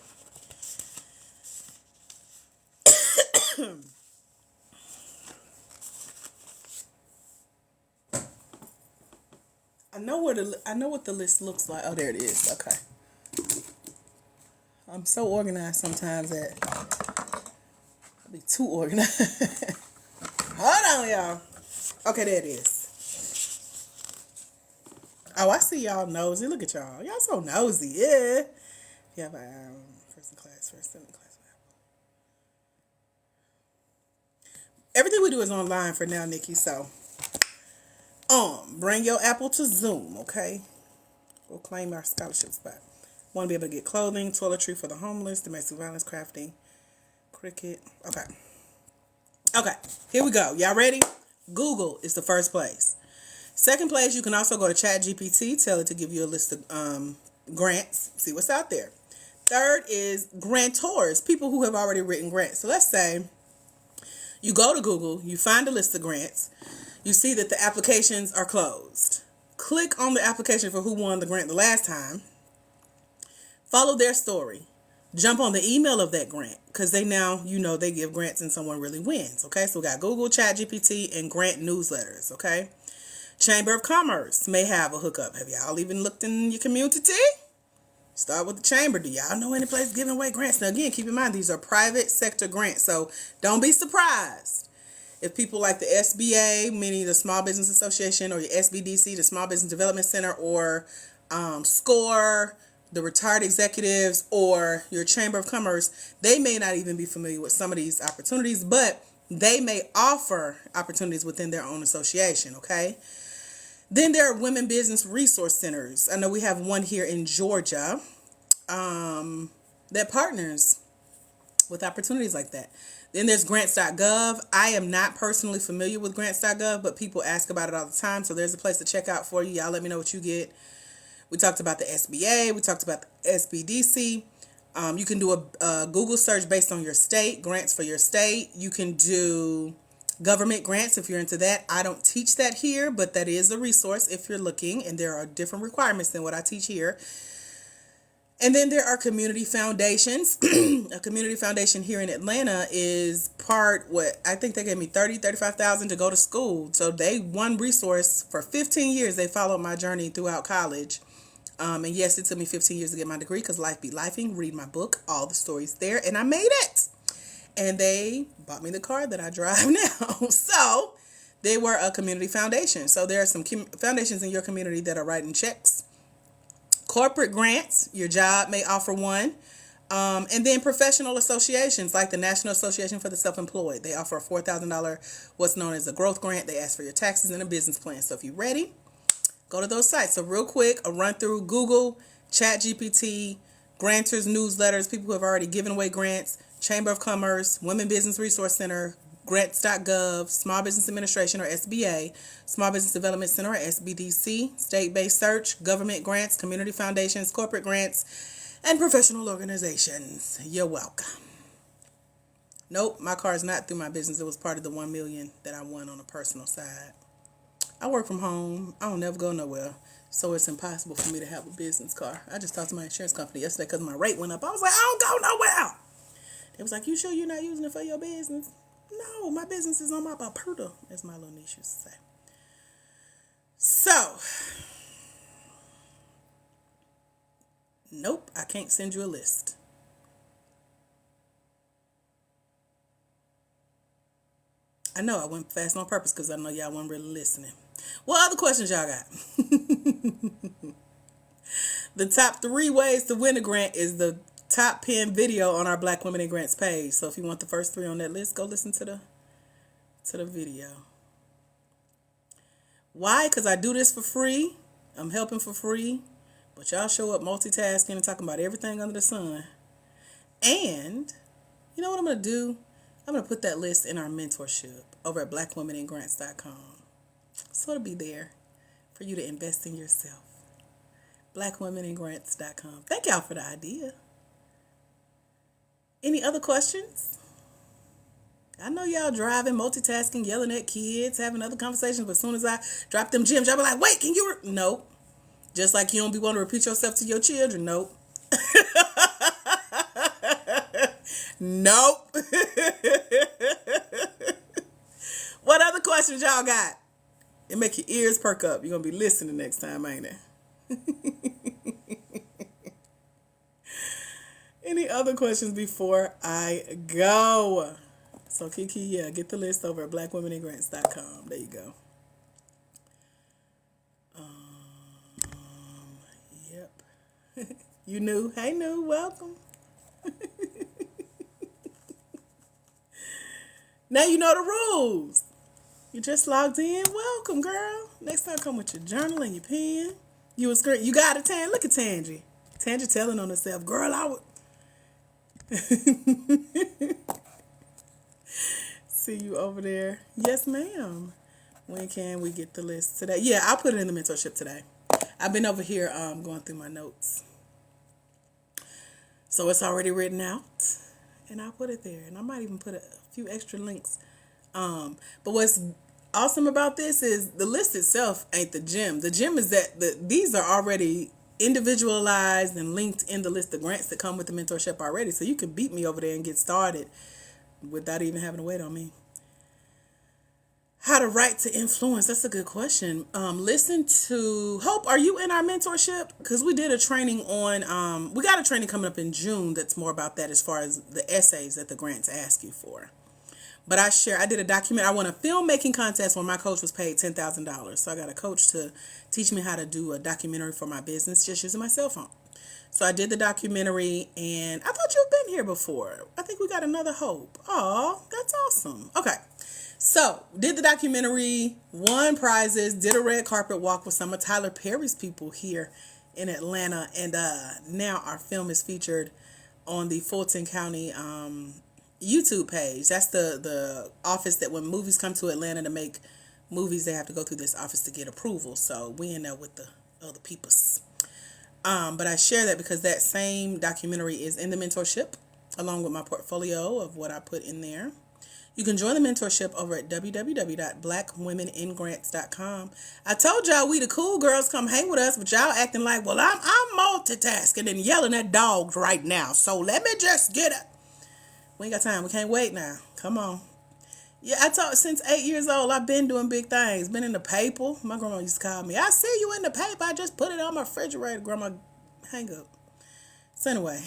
I know what the list looks like. Oh, there it is. Okay. I'm so organized sometimes that I'll be too organized. Hold on, y'all. Okay, there it is. Oh, I see y'all nosy. Look at y'all. Y'all so nosy. Yeah. You have first in class, second class. Everything we do is online for now, Nikki. So, bring your Apple to Zoom, okay? We'll claim our scholarship spot. Want to be able to get clothing, toiletry for the homeless, domestic violence, crafting, cricket. Okay. Okay, here we go. Y'all ready? Google is the first place. Second place, you can also go to ChatGPT, tell it to give you a list of grants, see what's out there. Third is grantors, people who have already written grants. So let's say you go to Google, you find a list of grants, you see that the applications are closed. Click on the application for who won the grant the last time. Follow their story. Jump on the email of that grant, because they now, they give grants and someone really wins. Okay, so we got Google, ChatGPT, and grant newsletters. Okay, Chamber of Commerce may have a hookup. Have y'all even looked in your community? Start with the chamber. Do y'all know any place giving away grants? Now, again, keep in mind, these are private sector grants, so don't be surprised if people like the SBA, meaning the Small Business Association, or your SBDC, the Small Business Development Center, or SCORE, the retired executives, or your Chamber of Commerce, they may not even be familiar with some of these opportunities, but they may offer opportunities within their own association, okay? Then there are women business resource centers. I know we have one here in Georgia that partners with opportunities like that. Then there's grants.gov. I am not personally familiar with grants.gov, but people ask about it all the time, so there's a place to check out for you. Y'all let me know what you get. We talked about the SBA. We talked about the SBDC. You can do a Google search based on your state, grants for your state. You can do Government grants, if you're into that. I don't teach that here, but that is a resource if you're looking, and there are different requirements than what I teach here. And then there are community foundations. A community foundation here in Atlanta is what I think they gave me 35,000 to go to school. So they one resource for 15 years. They followed my journey throughout college. And yes, it took me 15 years to get my degree because life be lifing. Read my book, all the stories there, and I made it. And they bought me the car that I drive now. So they were a community foundation. So there are some foundations in your community that are writing checks. Corporate grants, your job may offer one. And then professional associations like the National Association for the Self-Employed. They offer a $4,000, what's known as a growth grant. They ask for your taxes and a business plan. So if you're ready, go to those sites. So real quick, a run through: Google, ChatGPT, grantors, newsletters, people who have already given away grants, Chamber of Commerce, Women Business Resource Center, grants.gov, Small Business Administration or SBA, Small Business Development Center or SBDC, state-based search, government grants, community foundations, corporate grants, and professional organizations. You're welcome. Nope, my car is not through my business. It was part of the $1 million that I won on a personal side. I work from home. I don't never go nowhere. So it's impossible for me to have a business car. I just talked to my insurance company yesterday because my rate went up. I was like, I don't go nowhere. It was like, you sure you're not using it for your business? No, my business is on my paperta, as my little niece used to say. So, nope, I can't send you a list. I know I went fast on purpose because I know y'all weren't really listening. What other questions y'all got? The top 3 ways to win a grant is the top pinned video on our Black Women in Grants page. So if you want the first 3 on that list, go listen to the video. Why? Because I do this for free. I'm helping for free. But y'all show up multitasking and talking about everything under the sun. And you know what I'm going to do? I'm going to put that list in our mentorship over at blackwomeningrants.com. So it'll be there for you to invest in yourself. blackwomeningrants.com. Thank y'all for the idea. Any other questions? I know y'all driving, multitasking, yelling at kids, having other conversations, but as soon as I drop them gems, y'all be like, wait, can you? Nope. Just like you don't be wanting to repeat yourself to your children. Nope. Nope. What other questions y'all got? It make your ears perk up. You're going to be listening next time, ain't it? Any other questions before I go? So Kiki, yeah, get the list over at blackwomeningrants.com. There you go. Yep. You new? Hey, new. Welcome. Now you know the rules. You just logged in. Welcome, girl. Next time, come with your journal and your pen. You was great. You got it, Tan. Look at Tangy. Tangy telling on herself. Girl, I would. See you over there. Yes, ma'am. When can we get the list today? Yeah, I'll put it in the mentorship today. I've been over here going through my notes. So it's already written out. And I'll put it there. And I might even put a few extra links. But what's awesome about this is the list itself ain't the gem. The gem is that these are already individualized and linked in the list of grants that come with the mentorship already. So you can beat me over there and get started without even having to wait on me. How to write to influence. That's a good question. Listen to Hope. Are you in our mentorship? Because we did a training on, we got a training coming up in June that's more about that as far as the essays that the grants ask you for. But I did a document. I won a filmmaking contest where my coach was paid $10,000. So I got a coach to teach me how to do a documentary for my business just using my cell phone. So I did the documentary, and I thought you've been here before. I think we got another Hope. Oh, that's awesome. Okay. So did the documentary, won prizes, did a red carpet walk with some of Tyler Perry's people here in Atlanta. And now our film is featured on the Fulton County YouTube page. That's the office that when movies come to Atlanta to make movies, they have to go through this office to get approval. So we in there with the other peoples. But I share that because that same documentary is in the mentorship along with my portfolio of what I put in there. You can join the mentorship over at www.blackwomeningrants.com. I told y'all we the cool girls come hang with us, but y'all acting like, well, I'm multitasking and yelling at dogs right now. So let me just get it. We ain't got time. We can't wait now. Come on. Yeah, I told since 8 years old, I've been doing big things. Been in the paper. My grandma used to call me. I see you in the paper. I just put it on my refrigerator. Grandma, hang up. So anyway.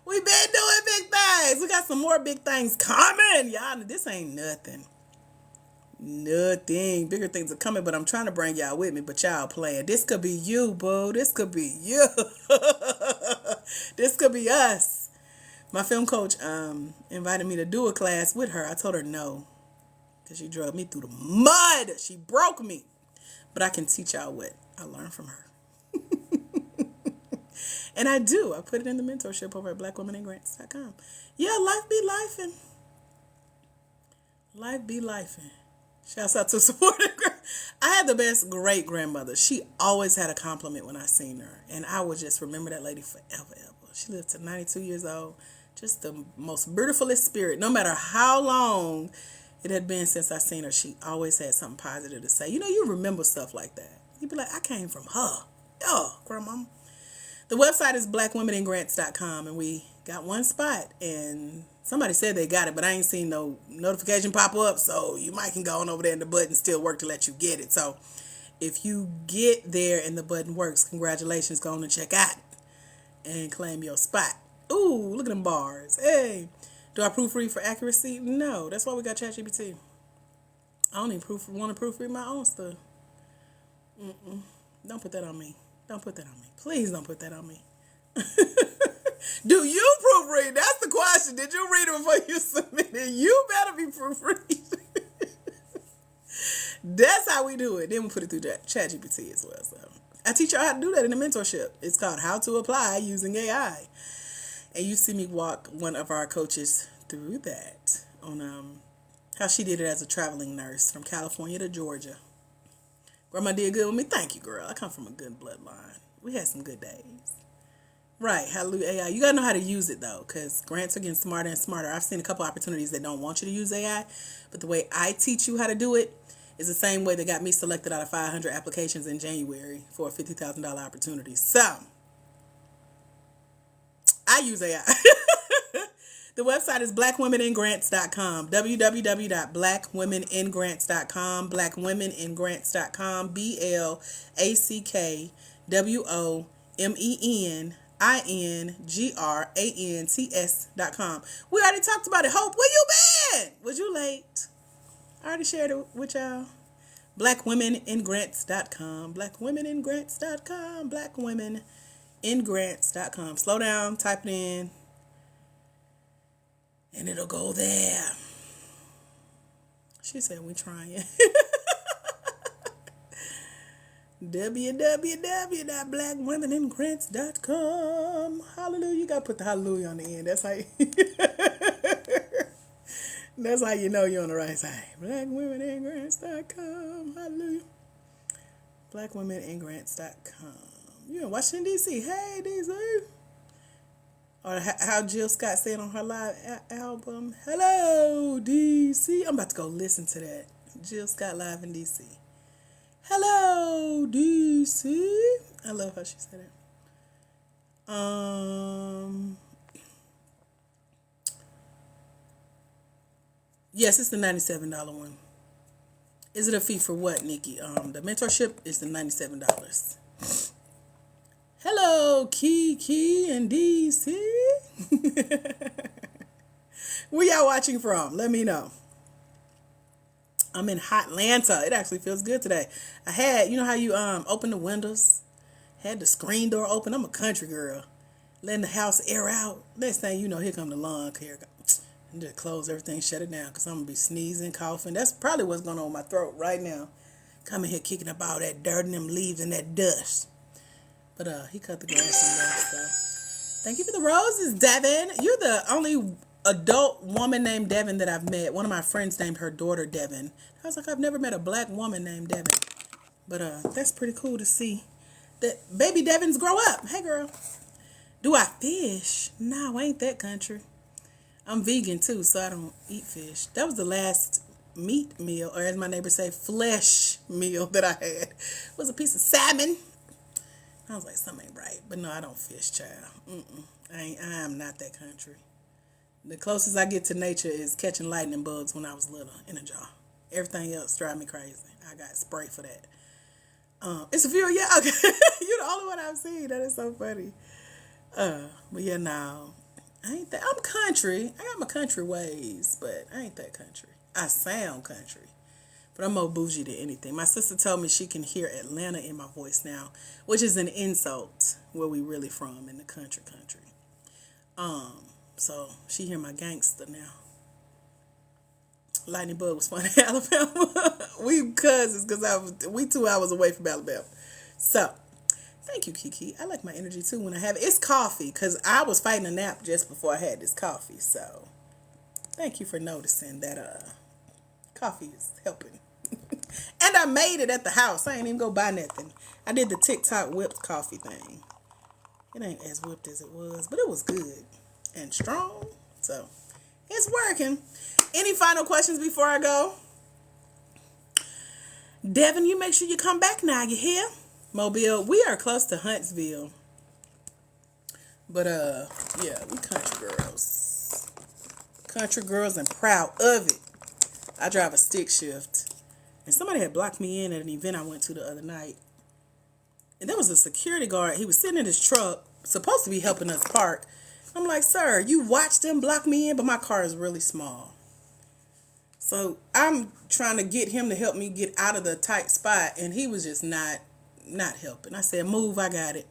We been doing big things. We got some more big things coming. Y'all, this ain't nothing. Nothing. Bigger things are coming, but I'm trying to bring y'all with me, but y'all playing. This could be you, boo. This could be you. This could be us. My film coach invited me to do a class with her. I told her no, because she drug me through the mud. She broke me. But I can teach y'all what I learned from her. And I do. I put it in the mentorship over at blackwomeningrants.com. Yeah, life be lifing. Life be lifing. Shouts out to supporting. I had the best great grandmother. She always had a compliment when I seen her. And I would just remember that lady forever, ever. She lived to 92 years old. Just the most beautifulest spirit. No matter how long it had been since I seen her, she always had something positive to say. You know, you remember stuff like that. You'd be like, I came from her. Oh, grandma. The website is blackwomeningrants.com, and we got one spot, and somebody said they got it, but I ain't seen no notification pop up, so you might can go on over there and the button still work to let you get it. So if you get there and the button works, congratulations, go on and check out and claim your spot. Ooh, look at them bars. Hey, do I proofread for accuracy? No, that's why we got ChatGPT. I don't even want to proofread my own stuff. Don't put that on me. Don't put that on me. Please don't put that on me. Do you proofread? That's the question. Did you read it before you submit it? You better be proofread. That's how we do it. Then we put it through ChatGPT as well. So I teach you how to do that in the mentorship. It's called How to Apply Using AI. And you see me walk one of our coaches through that on how she did it as a traveling nurse from California to Georgia. Grandma did good with me. Thank you, girl. I come from a good bloodline. We had some good days. Right. Hallelujah AI. You got to know how to use it, though, because grants are getting smarter and smarter. I've seen a couple opportunities that don't want you to use AI, but the way I teach you how to do it is the same way that got me selected out of 500 applications in January for a $50,000 opportunity. So, I use AI. The website is blackwomeningrants.com, www.blackwomeningrants.com, blackwomeningrants.com, BLACKWOMENINGRANTS.com. We already talked about it. Hope, where you been? Was you late? I already shared it with y'all. Blackwomeningrants.com, blackwomeningrants.com, blackwomeningrants.com. Slow down, type it in, and it'll go there. She said we trying. www.blackwomeningrants.com. Hallelujah. You got to put the hallelujah on the end. That's how you, that's how you know you're on the right side. Blackwomeningrants.com. Hallelujah. Blackwomeningrants.com. You're in Washington, D.C. Hey, D.C. Or how Jill Scott said on her live album, hello, D.C. I'm about to go listen to that. Jill Scott live in D.C. Hello, D.C. I love how she said it. Yes, it's the $97 one. Is it a fee for what, Nikki? The mentorship is the $97. Hello, Kiki and DC. Where y'all watching from? Let me know. I'm in Hotlanta. It actually feels good today. I had, you know how you open the windows? Had the screen door open. I'm a country girl. Letting the house air out. Next thing you know, here come the lawn care. And just close everything, shut it down, because I'm going to be sneezing, coughing. That's probably what's going on with my throat right now. Coming here kicking up all that dirt and them leaves and that dust. But he cut the grass and that stuff. Thank you for the roses, Devin. You're the only adult woman named Devin that I've met. One of my friends named her daughter Devin. I was like, I've never met a black woman named Devin. But that's pretty cool to see that baby Devins grow up. Hey, girl. Do I fish? No, I ain't that country. I'm vegan too, so I don't eat fish. That was the last meat meal, or as my neighbors say, flesh meal that I had. It was a piece of salmon. I was like, something ain't right. But no, I don't fish, child. I am not that country. The closest I get to nature is catching lightning bugs when I was little in a jar. Everything else drive me crazy. I got spray for that. It's a few, yeah, okay. You're the only one I've seen. That is so funny. But yeah, no. I ain't that. I'm country. I got my country ways, but I ain't that country. I sound country, but I'm more bougie than anything. My sister told me she can hear Atlanta in my voice now, which is an insult where we really from in the country. So she hear my gangster now. Lightning Bug was fun in Alabama. We cousins because we 2 hours away from Alabama. So thank you, Kiki. I like my energy too when I have it. It's coffee because I was fighting a nap just before I had this coffee. So thank you for noticing that coffee is helping. And I made it at the house. I ain't even go buy nothing. I did the TikTok whipped coffee thing. It ain't as whipped as it was, but it was good and strong. So it's working. Any final questions before I go? Devin, you make sure you come back now. You hear? Mobile, we are close to Huntsville. But yeah, we country girls. Country girls and proud of it. I drive a stick shift. And somebody had blocked me in at an event I went to the other night. And there was a security guard. He was sitting in his truck, supposed to be helping us park. I'm like, sir, you watched them block me in, but my car is really small. So I'm trying to get him to help me get out of the tight spot, and he was just not helping. I said, move, I got it.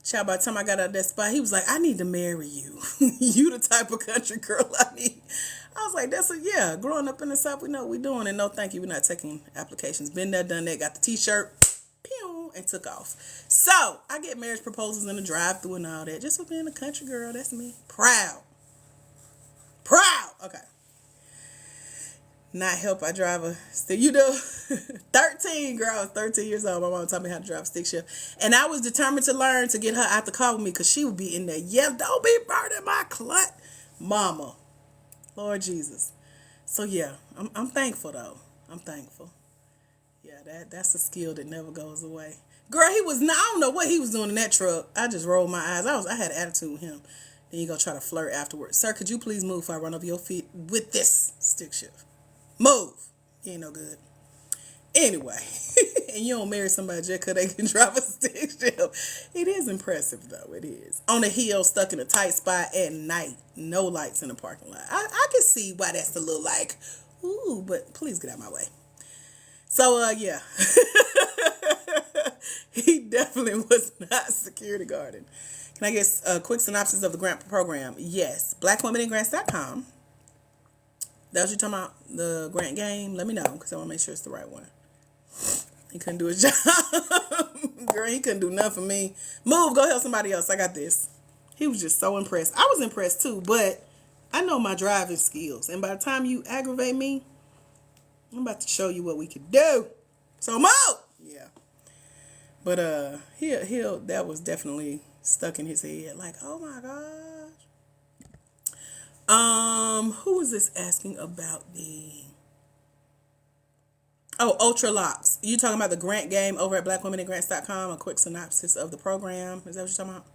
Child, by the time I got out of that spot, he was like, I need to marry you. You the type of country girl I need. I was like, yeah, growing up in the South, we know what we're doing, and no thank you, we're not taking applications. Been there, done that, got the t-shirt, pew, and took off. So, I get marriage proposals in the drive-thru and all that, just for being a country girl, that's me. Proud. Okay. Not help, I drive a stick. 13, girl, I was 13 years old. My mom taught me how to drive a stick shift. And I was determined to learn to get her out the car with me because she would be in there, yeah, don't be burning my clutch. Mama. Lord Jesus. So yeah, I'm thankful though. I'm thankful. Yeah, that's a skill that never goes away. Girl, I don't know what he was doing in that truck. I just rolled my eyes. I had attitude with him. Then you go try to flirt afterwards. Sir, could you please move before I run over your feet with this stick shift? Move. You ain't no good. Anyway, and you don't marry somebody just because they can drive a stick shift. It is impressive, though. It is. On a hill, stuck in a tight spot at night. No lights in the parking lot. I can see why that's a little like, ooh, but please get out of my way. So, yeah. He definitely was not security guarding. Can I get a quick synopsis of the grant program? Yes. BlackWomenInGrants.com. That was you talking about the grant game? Let me know because I want to make sure it's the right one. He couldn't do his job. Girl, he couldn't do nothing for me. Move, go help somebody else. I got this. He was just so impressed. I was impressed too, but I know my driving skills. And by the time you aggravate me, I'm about to show you what we can do. So move! Yeah. But that was definitely stuck in his head. Like, oh my gosh. Who was this asking about the Ultra Locks? You talking about the grant game over at BlackWomenInGrants.com? A quick synopsis of the program. Is that what you're talking about?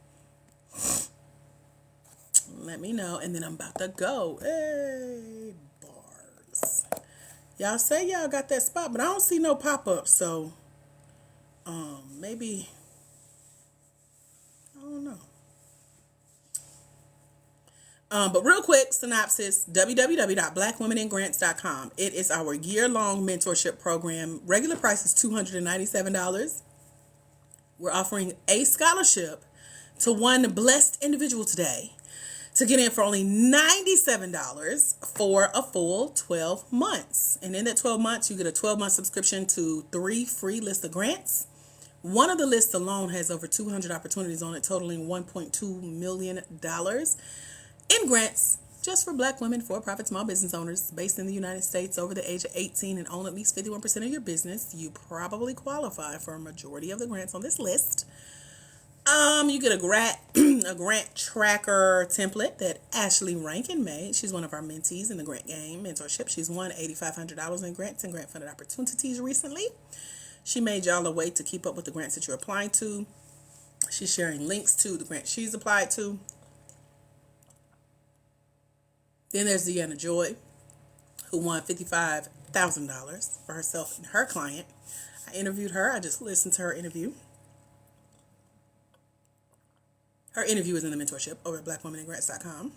Let me know. And then I'm about to go. Hey, bars. Y'all say y'all got that spot, but I don't see no pop-up. So, maybe, I don't know. But real quick, synopsis, www.blackwomeningrants.com. It is our year-long mentorship program. Regular price is $297. We're offering a scholarship to one blessed individual today to get in for only $97 for a full 12 months. And in that 12 months, you get a 12-month subscription to 3 free lists of grants. One of the lists alone has over 200 opportunities on it, totaling $1.2 million in grants just for Black women, for-profit small business owners based in the United States over the age of 18 and own at least 51% of your business. You probably qualify for a majority of the grants on this list. You get a grant a grant tracker template that Ashley Rankin made. She's one of our mentees in the grant game mentorship. She's won $8,500 in grants and grant funded opportunities recently. She made y'all a way to keep up with the grants that you're applying to. She's sharing links to the grant she's applied to. Then there's Deanna Joy, who won $55,000 for herself and her client. I interviewed her. I just listened to her interview. Her interview is in the mentorship over at blackwomeningrants.com.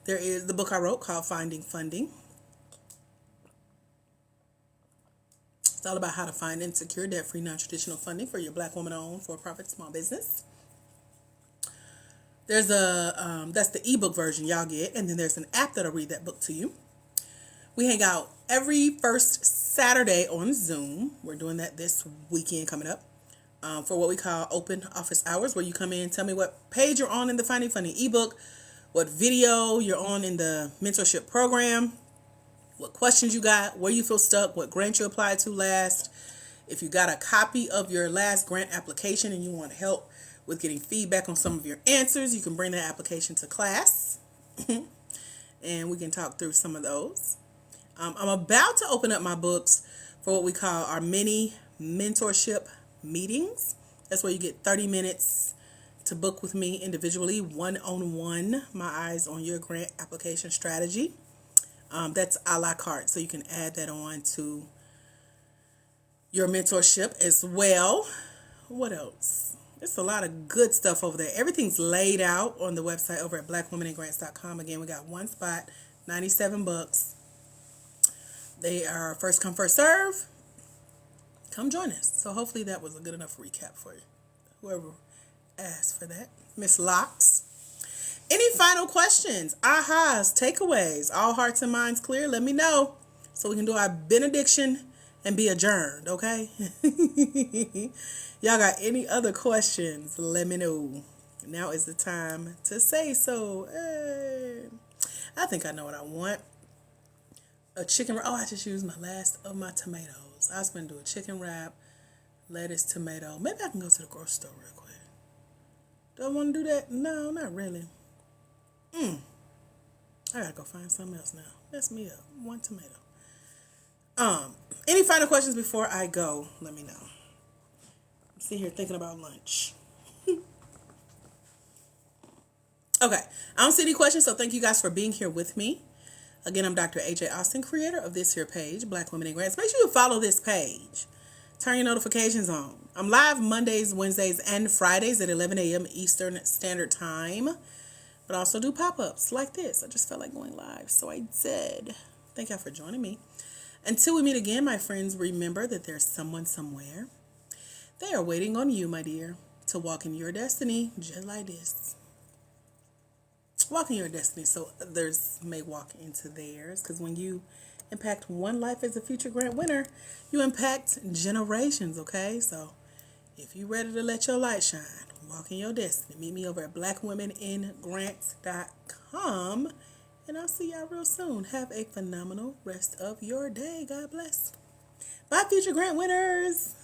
There is the book I wrote called Finding Funding. It's all about how to find and secure debt-free, non-traditional funding for your Black woman-owned for-profit small business. There's that's the ebook version y'all get, and then there's an app that'll read that book to you. We hang out every first Saturday on Zoom. We're doing that this weekend coming up. For what we call open office hours, where you come in, tell me what page you're on in the Finding Funding ebook, what video you're on in the mentorship program, what questions you got, where you feel stuck, what grant you applied to last. If you got a copy of your last grant application and you want help with getting feedback on some of your answers, you can bring that application to class and we can talk through some of those. I'm about to open up my books for what we call our mini mentorship meetings. That's where you get 30 minutes to book with me individually, one-on-one, my eyes on your grant application strategy. That's a la carte, so you can add that on to your mentorship as well. What else? There's a lot of good stuff over there. Everything's laid out on the website over at blackwomeningrants.com. Again, we got one spot, $97. They are first come, first serve. Come join us. So hopefully that was a good enough recap for you. Whoever asked for that. Miss Locks. Any final questions, ahas, takeaways, all hearts and minds clear? Let me know so we can do our benediction and be adjourned, okay? Y'all got any other questions? Let me know. Now is the time to say so. Hey. I think I know what I want. A chicken wrap. Oh, I just used my last of my tomatoes. I was going to do a chicken wrap, lettuce, tomato. Maybe I can go to the grocery store real quick. Do I want to do that? No, not really. I gotta go find something else now. Mess me up. One tomato. Any final questions before I go? Let me know. I'm sitting here thinking about lunch. Okay. I don't see any questions, so thank you guys for being here with me. Again, I'm Dr. AJ Austin, creator of this here page, Black Women in Grants. Make sure you follow this page. Turn your notifications on. I'm live Mondays, Wednesdays, and Fridays at 11 a.m. Eastern Standard Time. But I also do pop-ups like this. I just felt like going live, so I did. Thank y'all for joining me. Until we meet again, my friends, remember that there's someone somewhere. They are waiting on you, my dear, to walk in your destiny just like this. Walk in your destiny so others may walk into theirs. Because when you impact one life as a future grant winner, you impact generations, okay? So if you're ready to let your light shine, walk in your destiny. Meet me over at blackwomeningrants.com. And I'll see y'all real soon. Have a phenomenal rest of your day. God bless. Bye, future grant winners.